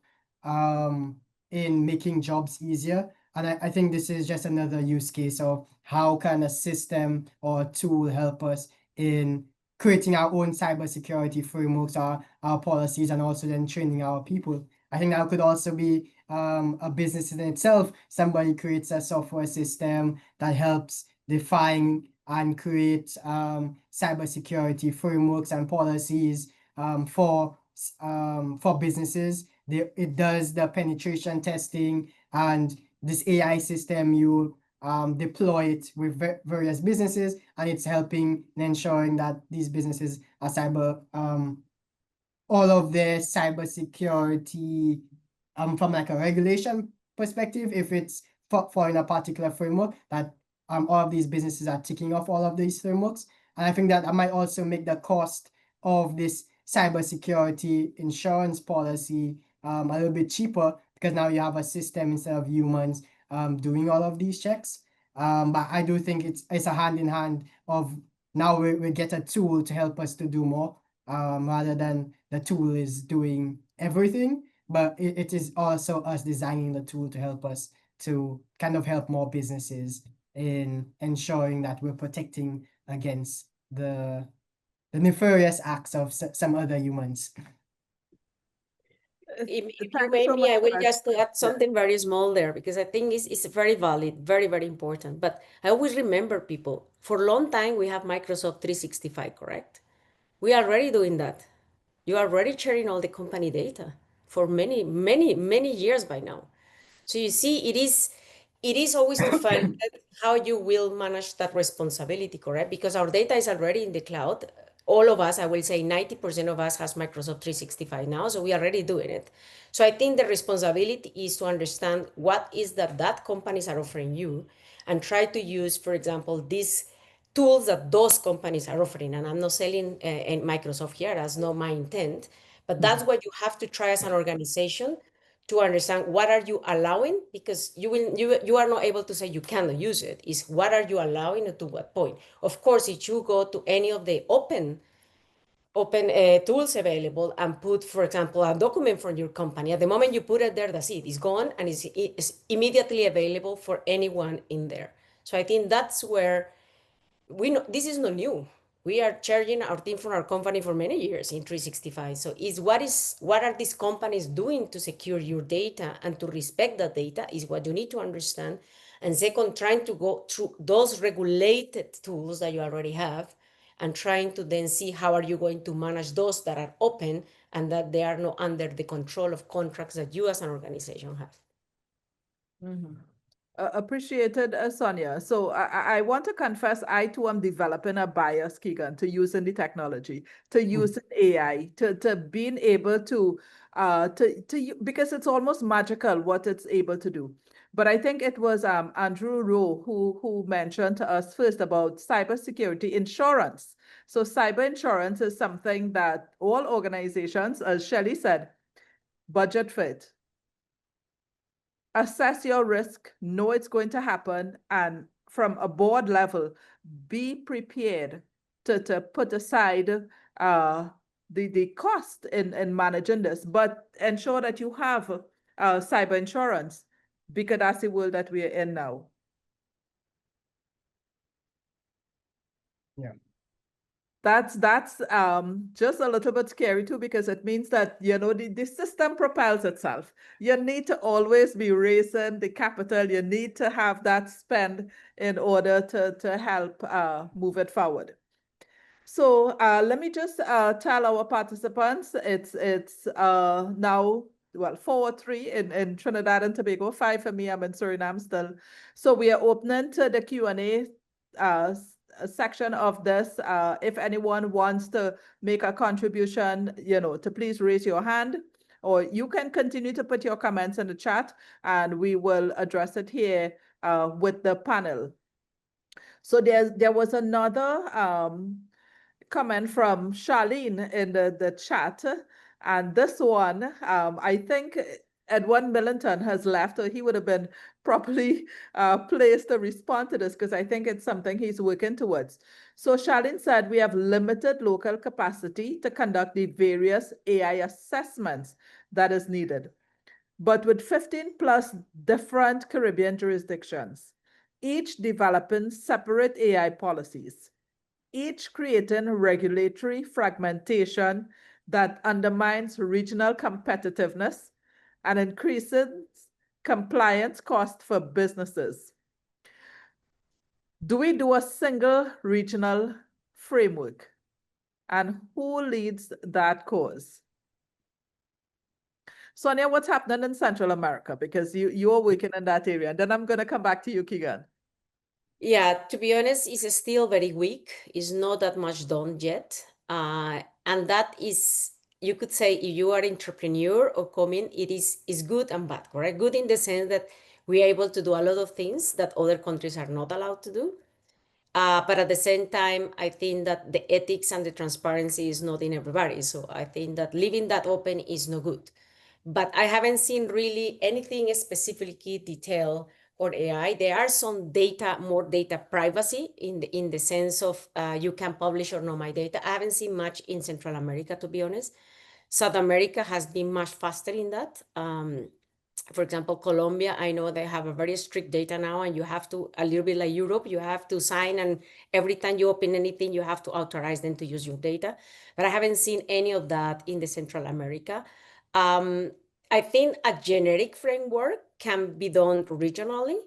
in making jobs easier. And I think this is just another use case of how can a system or a tool help us in creating our own cybersecurity frameworks, our policies, and also then training our people. I think that could also be a business in itself. Somebody creates a software system that helps define and create cybersecurity frameworks and policies for businesses. It does the penetration testing, and this AI system, you deploy it with various businesses, and it's helping and ensuring that these businesses are all of their cybersecurity from like a regulation perspective, if it's for in a particular framework, that all of these businesses are ticking off all of these frameworks. And I think that I might also make the cost of this cybersecurity insurance policy a little bit cheaper, because now you have a system instead of humans doing all of these checks. But I do think it's a hand in hand of now we get a tool to help us to do more, rather than the tool is doing everything, but it is also us designing the tool to help us to kind of help more businesses in ensuring that we're protecting against the nefarious acts of some other humans. If you Thanks may so me, much I for will that. just add something very small there, because I think it's very valid, very, very important. But I always remember people, for a long time, we have Microsoft 365, correct? We are already doing that. You are already sharing all the company data for many, many, many years by now. So you see, it is always to find out how you will manage that responsibility, correct? Because our data is already in the cloud. All of us, I will say 90% of us has Microsoft 365 now, so we are already doing it. So I think the responsibility is to understand what is that companies are offering you and try to use, for example, these tools that those companies are offering. And I'm not selling Microsoft here, that's not my intent, but that's what you have to try as an organization to understand what are you allowing, because you are not able to say you cannot use it. Is what are you allowing and to what point? Of course, if you go to any of the open tools available and put, for example, a document from your company, at the moment you put it there, that's it. It's gone and it's immediately available for anyone in there. So I think that's where we know this is not new. We are charging our team from our company for many years in 365. So what are these companies doing to secure your data and to respect that data is what you need to understand. And second, trying to go through those regulated tools that you already have and trying to then see how are you going to manage those that are open and that they are not under the control of contracts that you as an organization have. Appreciated, Sonia. So I want to confess, I too am developing a bias, Keeghan, to using the technology, to using AI, to being able to because it's almost magical what it's able to do. But I think it was Andrew Rowe who mentioned to us first about cybersecurity insurance. So cyber insurance is something that all organizations, as Shelly said, budget for it. Assess your risk, know it's going to happen, and from a board level, be prepared to put aside the cost in managing this, but ensure that you have cyber insurance, because that's the world that we are in now. Yeah. That's just a little bit scary too, because it means that, the system propels itself. You need to always be raising the capital. You need to have that spend in order to help move it forward. So let me just tell our participants, it's now, well, 4:03 in Trinidad and Tobago, 5 for me, I'm in Suriname still. So we are opening to the Q&A section of this. If anyone wants to make a contribution, to please raise your hand, or you can continue to put your comments in the chat and we will address it here with the panel. So there was another comment from Charlene in the chat, and this one, I think Edwin Millington has left, or he would have been properly placed to respond to this, because I think it's something he's working towards. So Charlene said, we have limited local capacity to conduct the various AI assessments that is needed. But with 15 plus different Caribbean jurisdictions, each developing separate AI policies, each creating regulatory fragmentation that undermines regional competitiveness and increases compliance costs for businesses. Do we do a single regional framework? And who leads that cause? Sonia, what's happening in Central America? Because you are working in that area. And then I'm going to come back to you, Keeghan. Yeah, to be honest, it's still very weak. It's not that much done yet. And that is, you could say, if you are an entrepreneur or coming, it is good and bad, correct? Good in the sense that we are able to do a lot of things that other countries are not allowed to do. But at the same time, I think that the ethics and the transparency is not in everybody. So I think that leaving that open is no good. But I haven't seen really anything specifically detailed for AI. There are some more data privacy in the sense of you can publish or not my data. I haven't seen much in Central America, to be honest. South America has been much faster in that. For example, Colombia, I know they have a very strict data now, and you have to, a little bit like Europe, you have to sign, and every time you open anything, you have to authorize them to use your data. But I haven't seen any of that in the Central America. I think a generic framework can be done regionally.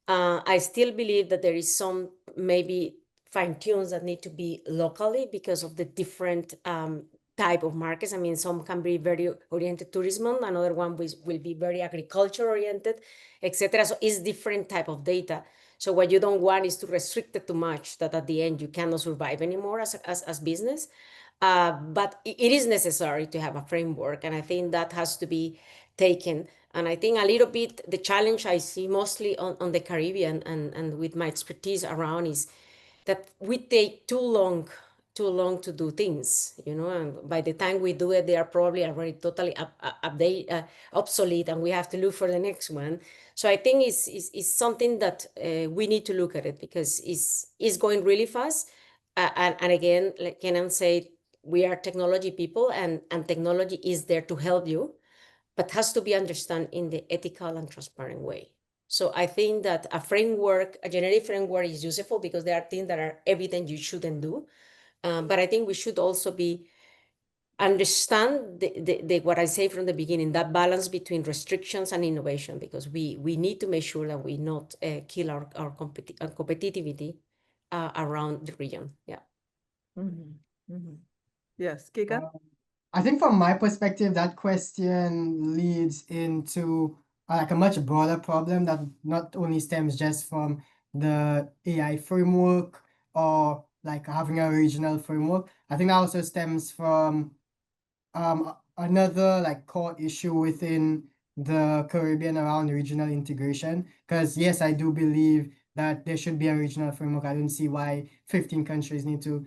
I still believe that there is some maybe fine tunes that need to be locally because of the different type of markets. I mean, some can be very oriented tourism, another one will be very agriculture oriented, etc. So it's different type of data. So what you don't want is to restrict it too much that at the end you cannot survive anymore as business. But it is necessary to have a framework, and I think that has to be taken. And I think a little bit the challenge I see mostly on the Caribbean and with my expertise around is that we take too long to do things, and by the time we do it, they are probably already totally obsolete, and we have to look for the next one. So I think it's something that we need to look at it, because it's going really fast. And again, like Kenan said, we are technology people, and technology is there to help you, but has to be understood in the ethical and transparent way. So I think that a generative framework is useful, because there are things that are evident you shouldn't do. But I think we should also understand what I say from the beginning, that balance between restrictions and innovation, because we need to make sure that we not kill our competitivity around the region. Yeah. Yes, Keeghan? I think from my perspective, that question leads into like a much broader problem that not only stems just from the AI framework or like having a regional framework. I think that also stems from another like core issue within the Caribbean around regional integration. Because yes, I do believe that there should be a regional framework. I don't see why 15 countries need to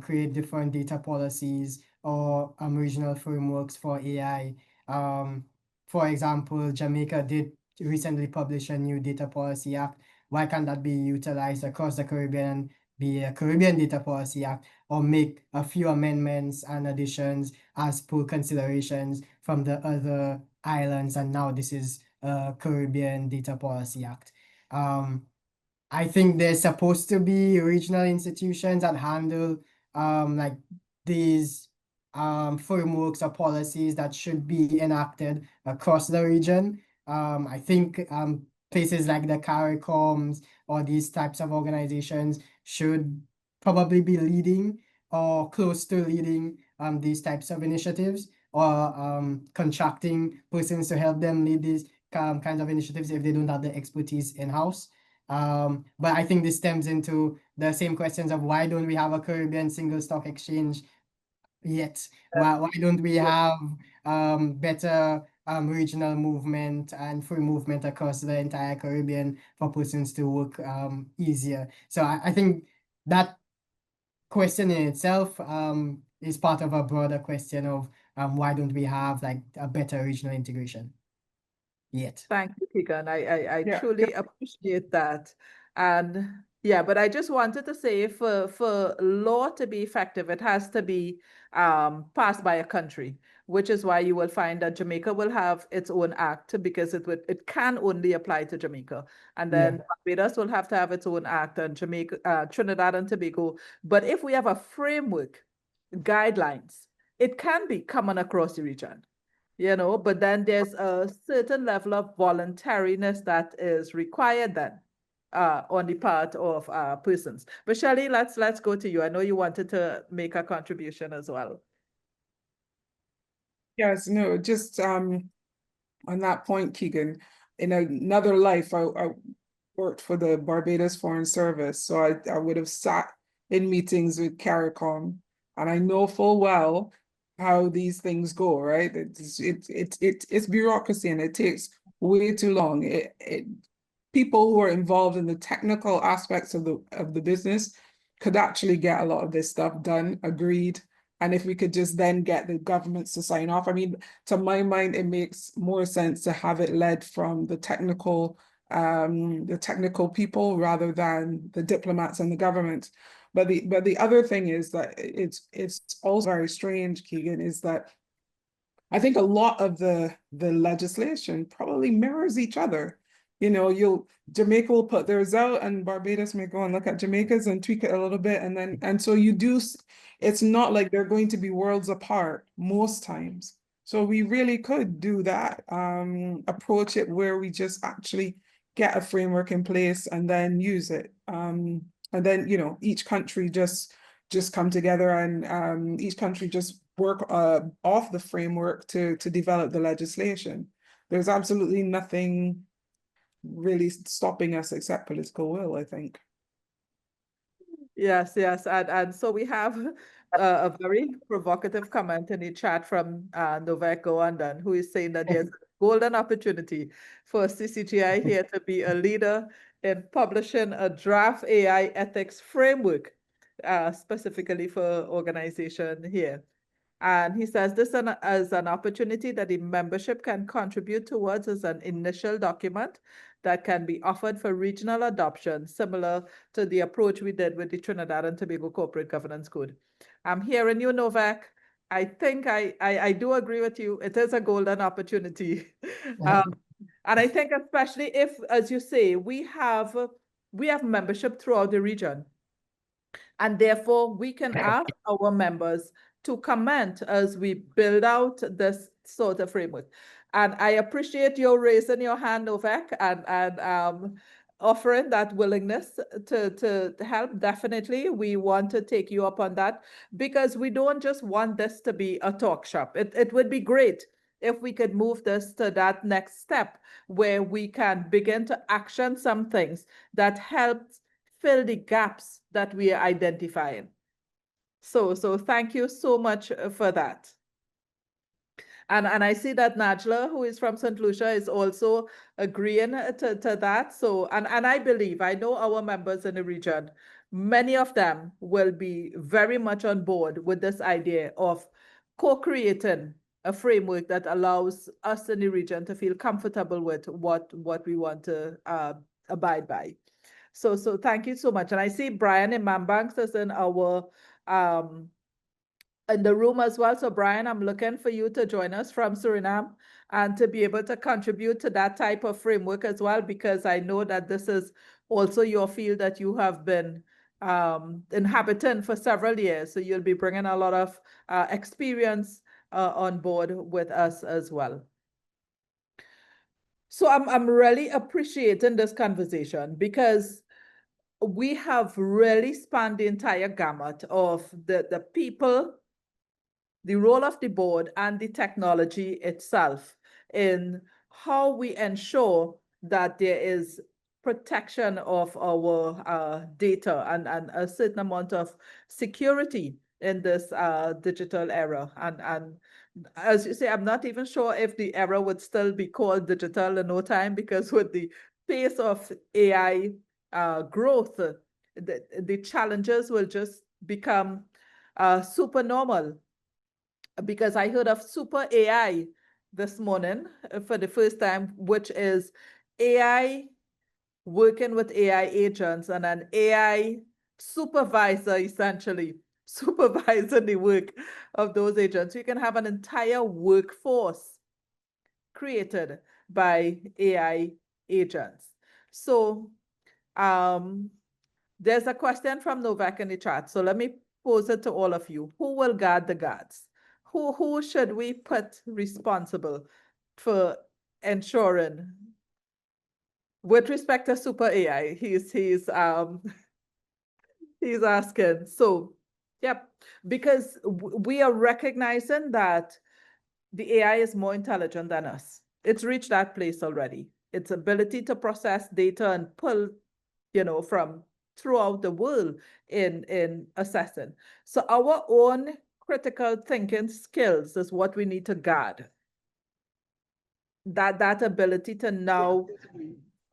create different data policies or regional frameworks for AI. For example, Jamaica did recently publish a new data policy act. Why can't that be utilized across the Caribbean and be a Caribbean Data Policy Act, or make a few amendments and additions as per considerations from the other islands, and now this is a Caribbean Data Policy Act. I think there's supposed to be regional institutions that handle like these frameworks or policies that should be enacted across the region. I think places like the CARICOMs or these types of organizations should probably be leading or close to leading these types of initiatives, or contracting persons to help them lead these kinds of initiatives if they don't have the expertise in-house. But I think this stems into the same questions of why don't we have a Caribbean single stock exchange yet? Why don't we have better regional movement and free movement across the entire Caribbean for persons to work easier? So I think that question in itself is part of a broader question of why don't we have like a better regional integration yet? Thank you, Keeghan. I Yeah, truly appreciate that. And yeah, but I just wanted to say for law to be effective, it has to be passed by a country, which is why you will find that Jamaica will have its own act, because it can only apply to Jamaica. And then Barbados will have to have its own act, and Trinidad and Tobago. But if we have a framework, guidelines, it can be common across the region. But then there's a certain level of voluntariness that is required then on the part of persons. But Shelly, let's go to you. I know you wanted to make a contribution as well. Yes, no, just on that point, Keeghan, in another life, I worked for the Barbados Foreign Service, so I would have sat in meetings with CARICOM, and I know full well how these things go, right? It's bureaucracy, and it takes way too long. People who are involved in the technical aspects of the business could actually get a lot of this stuff done, agreed. And if we could just then get the governments to sign off, I mean, to my mind, it makes more sense to have it led from the technical people rather than the diplomats and the government. But the other thing is that it's also very strange, Keeghan, is that I think a lot of the legislation probably mirrors each other. Jamaica will put theirs out, and Barbados may go and look at Jamaica's and tweak it a little bit, and so you do. It's not like they're going to be worlds apart most times. So we really could do that, approach it where we just actually get a framework in place and then use it. And then, each country just come together, and each country just work off the framework to develop the legislation. There's absolutely nothing really stopping us except political will, I think. Yes, yes. And so we have a very provocative comment in the chat from Novak Goandan, who is saying that there's a golden opportunity for CCGI here to be a leader in publishing a draft AI ethics framework, specifically for organization here. And he says this as an opportunity that the membership can contribute towards as an initial document that can be offered for regional adoption, similar to the approach we did with the Trinidad and Tobago Corporate Governance Code. I'm hearing you, Novak. I think I do agree with you. It is a golden opportunity. And I think especially if, as you say, we have membership throughout the region. And therefore, we can ask our members to comment as we build out this sort of framework. And I appreciate you raising your hand, Novak, and offering that willingness to help. Definitely, we want to take you up on that, because we don't just want this to be a talk shop. It would be great if we could move this to that next step where we can begin to action some things that help fill the gaps that we are identifying. So thank you so much for that. And I see that Najla, who is from St. Lucia, is also agreeing to that. So, and I believe, I know our members in the region, many of them will be very much on board with this idea of co-creating a framework that allows us in the region to feel comfortable with what we want to abide by. So thank you so much. And I see Brian in Mambanks is in our in the room as well. So Brian, I'm looking for you to join us from Suriname and to be able to contribute to that type of framework as well, because I know that this is also your field that you have been inhabiting for several years. So you'll be bringing a lot of experience on board with us as well. So I'm really appreciating this conversation, because we have really spanned the entire gamut of the people, the role of the board, and the technology itself in how we ensure that there is protection of our data and a certain amount of security in this digital era. And as you say, I'm not even sure if the era would still be called digital in no time, because with the pace of AI growth, the challenges will just become super normal. Because I heard of super AI this morning for the first time, which is AI working with AI agents and an AI supervisor, essentially supervising the work of those agents. You can have an entire workforce created by AI agents. So there's a question from Novak in the chat. So let me pose it to all of you. Who will guard the guards? Who should we put responsible for ensuring? With respect to super AI, he's asking. So, yep, because we are recognizing that the AI is more intelligent than us. It's reached that place already. Its ability to process data and pull, from throughout the world in assessing. So our own critical thinking skills is what we need to guard. That ability to now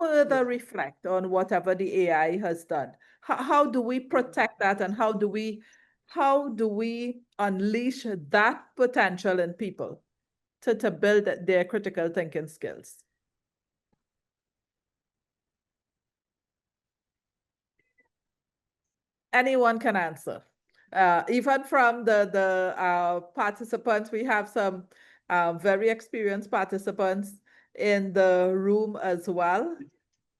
further reflect on whatever the AI has done. How do we protect that, and how do we unleash that potential in people to build their critical thinking skills? Anyone can answer. Even from the participants, we have some very experienced participants in the room as well.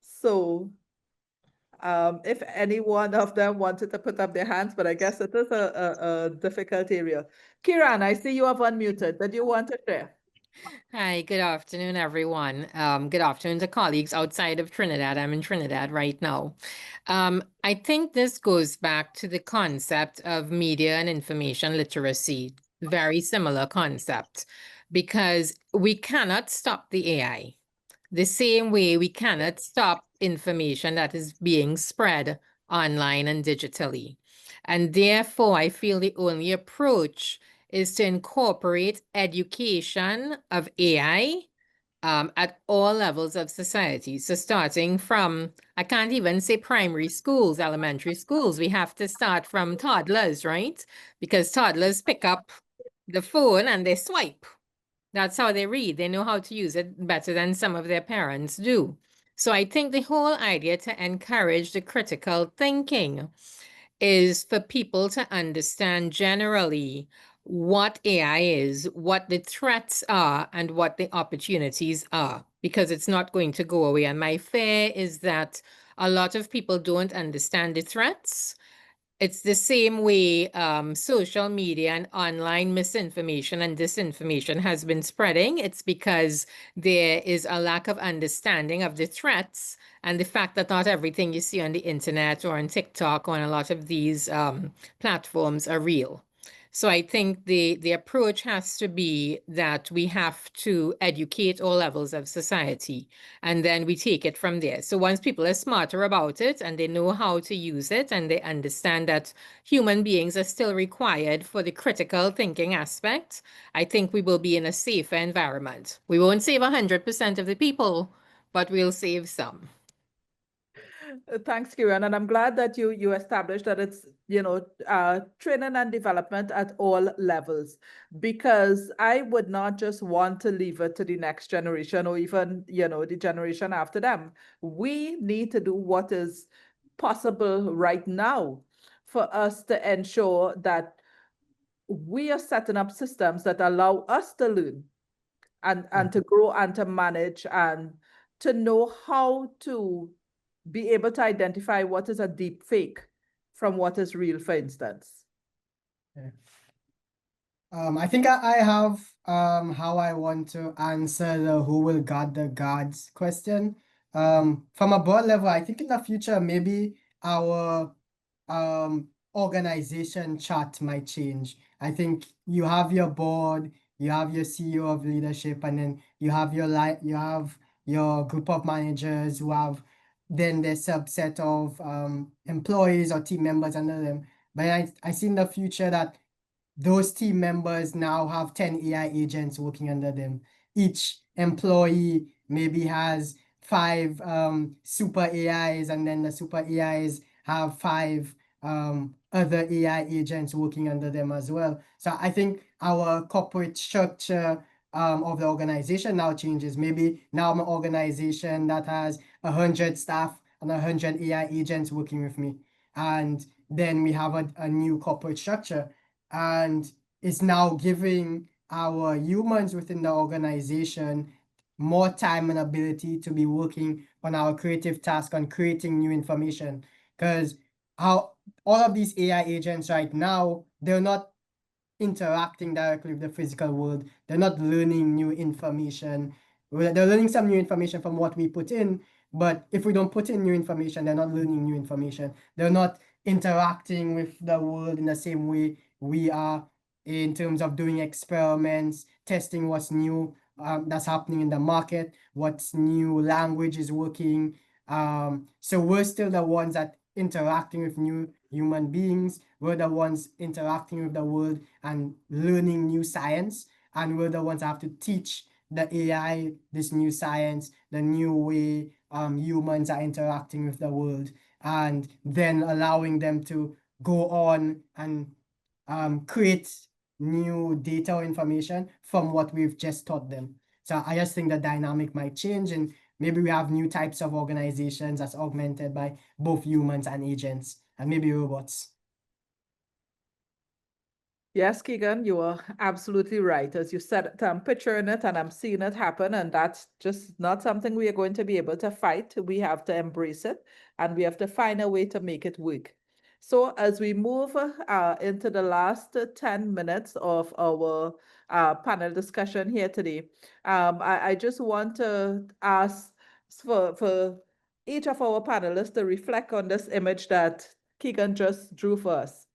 So if any one of them wanted to put up their hands, but I guess it is a difficult area. Keeghan, I see you have unmuted. Did you want to share? Hi, good afternoon, everyone. Good afternoon to colleagues outside of Trinidad. I'm in Trinidad right now. I think this goes back to the concept of media and information literacy. very similar concept, because we cannot stop the AI. The same way we cannot stop information that is being spread online and digitally. And therefore, I feel the only approach is to incorporate education of AI at all levels of society. So starting from, I can't even say primary schools, elementary schools, we have to start from toddlers, right? Because toddlers pick up the phone and they swipe. That's how they read. They know how to use it better than some of their parents do. So I think the whole idea to encourage the critical thinking is for people to understand generally what AI is, what the threats are, and what the opportunities are, because it's not going to go away. And my fear is that a lot of people don't understand the threats. It's the same way social media and online misinformation and disinformation has been spreading. It's because there is a lack of understanding of the threats and the fact that not everything you see on the internet or on TikTok or on a lot of these platforms are real. So I think the approach has to be that we have to educate all levels of society, and then we take it from there. So once people are smarter about it and they know how to use it and they understand that human beings are still required for the critical thinking aspect, I think we will be in a safer environment. We won't save 100% of the people, but we'll save some. Thanks, Keeghan, and I'm glad that you established that it's training and development at all levels, because I would not just want to leave it to the next generation or even the generation after them. We need to do what is possible right now for us to ensure that we are setting up systems that allow us to learn and to grow and to manage and to know how to be able to identify what is a deep fake from what is real, for instance. Yeah. I think I have how I want to answer the who will guard the gods question. From a broad level, I think in the future, maybe our organization chart might change. I think you have your board, you have your CEO of leadership, and then you have your group of managers who have then their subset of employees or team members under them. But I see in the future that those team members now have 10 AI agents working under them. Each employee maybe has 5 super AIs, and then the super AIs have 5 other AI agents working under them as well. So I think our corporate structure of the organization now changes. Maybe now I'm an organization that has 100 staff and 100 AI agents working with me. And then we have a new corporate structure, and it's now giving our humans within the organization more time and ability to be working on our creative task on creating new information. Because how all of these AI agents right now, they're not interacting directly with the physical world. They're not learning new information. They're learning some new information from what we put in, but if we don't put in new information, they're not learning new information. They're not interacting with the world in the same way we are, in terms of doing experiments, testing what's new that's happening in the market, what's new language is working. So we're still the ones that interacting with new human beings. We're the ones interacting with the world and learning new science, and we're the ones that have to teach the AI this new science, the new way humans are interacting with the world, and then allowing them to go on and create new data or information from what we've just taught them. So I just think the dynamic might change, and maybe we have new types of organizations that's augmented by both humans and agents, and maybe robots. Yes, Keeghan, you are absolutely right. As you said, I'm picturing it and I'm seeing it happen, and that's just not something we are going to be able to fight. We have to embrace it, and we have to find a way to make it work. So as we move into the last 10 minutes of our panel discussion here today, I just want to ask for each of our panelists to reflect on this image that Keeghan just drew for us.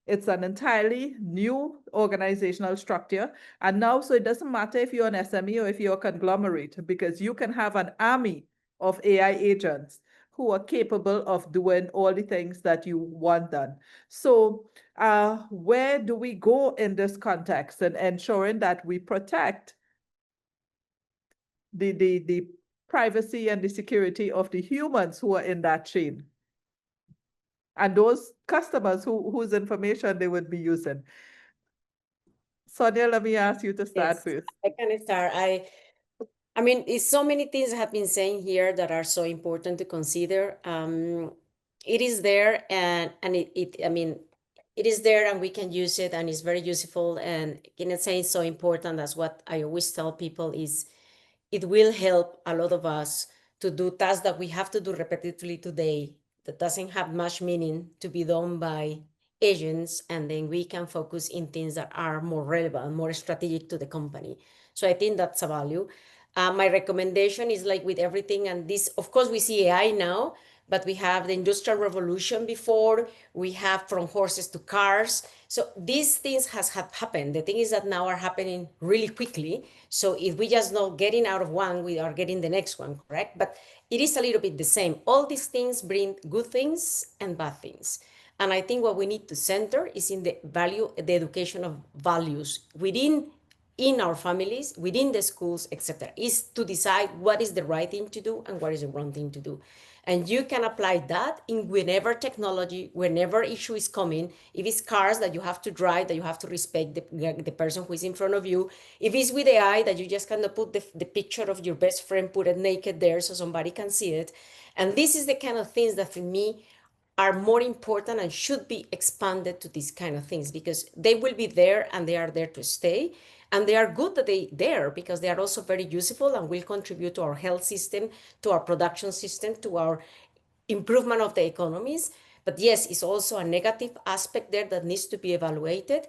It's an entirely new organizational structure. And now, so it doesn't matter if you're an SME or if you're a conglomerate, because you can have an army of AI agents who are capable of doing all the things that you want done. So where do we go in this context and ensuring that we protect the privacy and the security of the humans who are in that chain and those customers whose information they would be using? Sonia, let me ask you to start Yes, first. I can start. I mean, it's so many things have been saying here that are so important to consider. It is there, and I mean, it is there, and we can use it, and it's very useful. And in a sense, so important. That's what I always tell people is, it will help a lot of us to do tasks that we have to do repetitively today that doesn't have much meaning to be done by agents, and then we can focus in things that are more relevant, more strategic to the company. So I think that's a value. My recommendation is like with everything, and this, of course, we see AI now, but we have the Industrial Revolution before, we have from horses to cars. So these things have happened. The thing is that now are happening really quickly. So if we just not getting out of one, we are getting the next one, correct? But it is a little bit the same. All these things bring good things and bad things. And I think what we need to center is in the value, the education of values within in our families, within the schools, etc., is to decide what is the right thing to do and what is the wrong thing to do. And you can apply that in whenever technology, whenever issue is coming. If it's cars that you have to drive, that you have to respect the person who is in front of you. If it's with AI, that you just cannot put the picture of your best friend, put it naked there so somebody can see it. And this is the kind of things that for me are more important and should be expanded to these kind of things, because they will be there and they are there to stay. And they are good that they there because they are also very useful and will contribute to our health system, to our production system, to our improvement of the economies. But yes, it's also a negative aspect there that needs to be evaluated.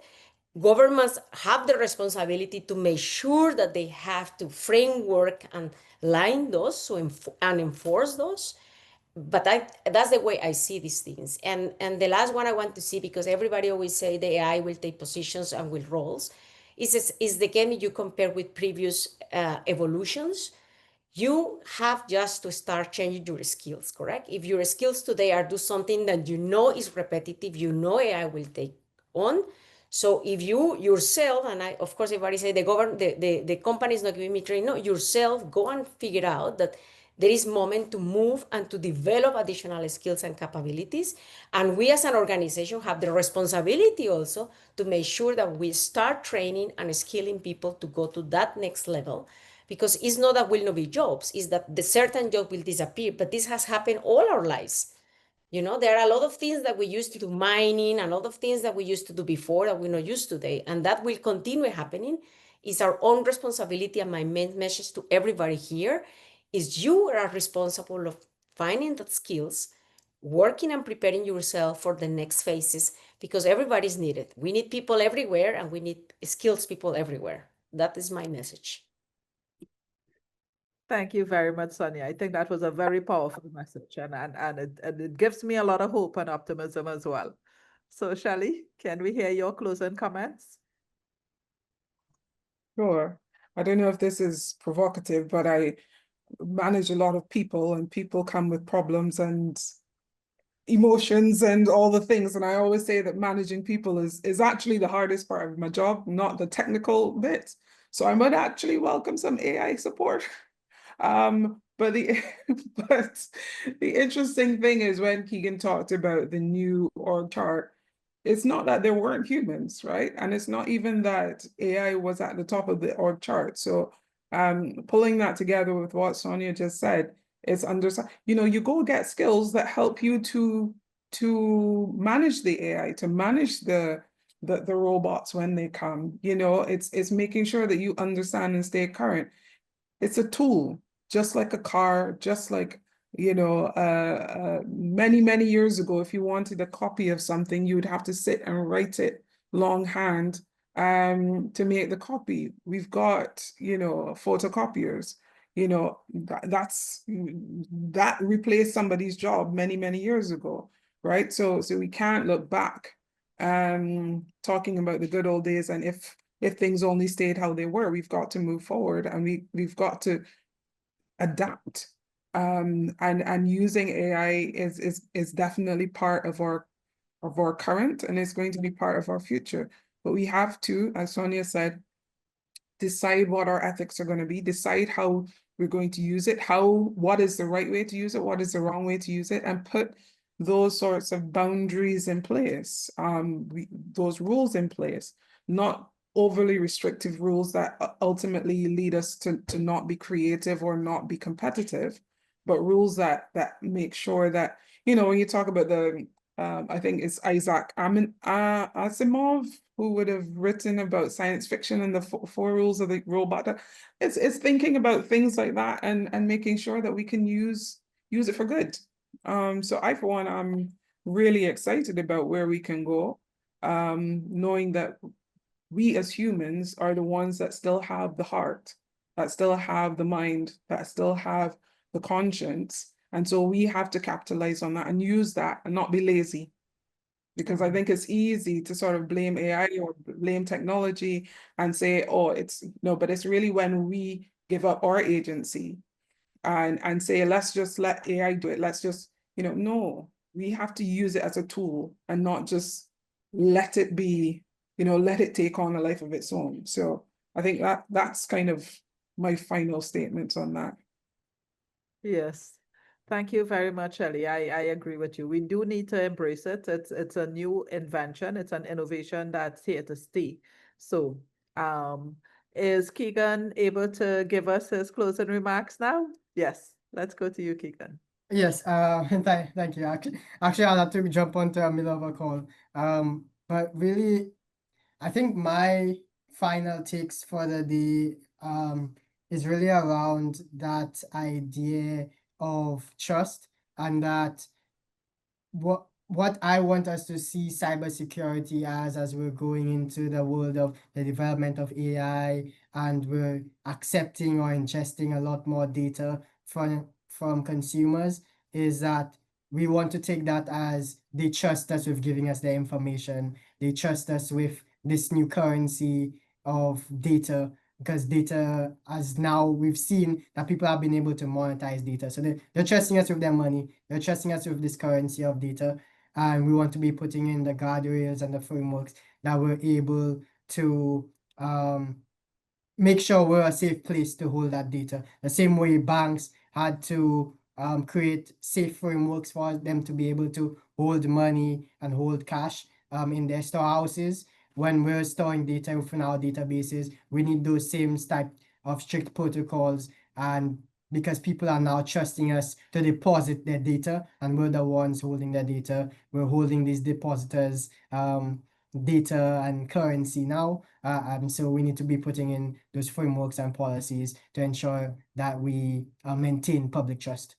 Governments have the responsibility to make sure that they have to framework and line those and enforce those. But that's the way I see these things. And the last one I want to see, because everybody always say the AI will take positions and will roles, is the game you compare with previous evolutions. You have just to start changing your skills, correct? If your skills today are do something that you know is repetitive, you know AI will take on. So if you yourself, and I, of course, everybody say the company is not giving me training. No, yourself, go and figure out that there is moment to move and to develop additional skills and capabilities. And we as an organization have the responsibility also to make sure that we start training and skilling people to go to that next level. Because it's not that will not be jobs, it's that the certain job will disappear, but this has happened all our lives. You know, there are a lot of things that we used to do, mining, and a lot of things that we used to do before that we're not used today, and that will continue happening. It's our own responsibility, and my main message to everybody here is you are responsible of finding that skills, working and preparing yourself for the next phases, because everybody's needed. We need people everywhere, and we need skills people everywhere. That is my message. Thank you very much, Sonia. I think that was a very powerful message, and it gives me a lot of hope and optimism as well. So, Shelly, can we hear your closing comments? Sure. I don't know if this is provocative, but I manage a lot of people, and people come with problems and emotions and all the things. And I always say that managing people is actually the hardest part of my job, not the technical bit. So I might actually welcome some AI support. But the but the interesting thing is when Keeghan talked about the new org chart, it's not that there weren't humans, right? And it's not even that AI was at the top of the org chart. So pulling that together with what Sonia just said, it's you go get skills that help you to manage the AI, to manage the robots when they come. It's making sure that you understand and stay current. It's a tool, just like a car, just like, many years ago, if you wanted a copy of something, you would have to sit and write it longhand to make the copy. We've got, photocopiers, that replaced somebody's job many years ago, right? So we can't look back talking about the good old days, and if things only stayed how they were, we've got to move forward, and we've got to adapt. And using AI is definitely part of our current, and it's going to be part of our future. But we have to, as Sonia said, decide what our ethics are going to be, decide how we're going to use it, what is the right way to use it, what is the wrong way to use it, and put those sorts of boundaries in place, those rules in place, not overly restrictive rules that ultimately lead us to not be creative or not be competitive, but rules that make sure that, when you talk about the I think it's Isaac Asimov who would have written about science fiction and the four rules of the robot. It's thinking about things like that and making sure that we can use it for good. So I, for one, I'm really excited about where we can go, knowing that we as humans are the ones that still have the heart, that still have the mind, that still have the conscience. And so we have to capitalize on that and use that and not be lazy. Because I think it's easy to sort of blame AI or blame technology and say, oh, but it's really when we give up our agency and say, let's just let AI do it. Let's just, no, we have to use it as a tool and not just let it be, let it take on a life of its own. So I think that's kind of my final statements on that. Yes. Thank you very much, Shelly. I agree with you. We do need to embrace it. It's a new invention. It's an innovation that's here to stay. So, is Keeghan able to give us his closing remarks now? Yes. Let's go to you, Keeghan. Yes, thank you. Actually, I'll have to jump onto a middle of a call. But really, I think my final takes for the day is really around that idea of trust, and that what I want us to see cybersecurity as we're going into the world of the development of AI, and we're accepting or ingesting a lot more data from consumers, is that we want to take that as they trust us with giving us the information. They trust us with this new currency of data, because data, as now we've seen that people have been able to monetize data. So they're trusting us with their money. They're trusting us with this currency of data. And we want to be putting in the guardrails and the frameworks that we're able to make sure we're a safe place to hold that data. The same way banks had to create safe frameworks for them to be able to hold money and hold cash in their storehouses. When we're storing data within our databases, we need those same type of strict protocols, and because people are now trusting us to deposit their data, and we're the ones holding their data. We're holding these depositors' data and currency now. So we need to be putting in those frameworks and policies to ensure that we maintain public trust.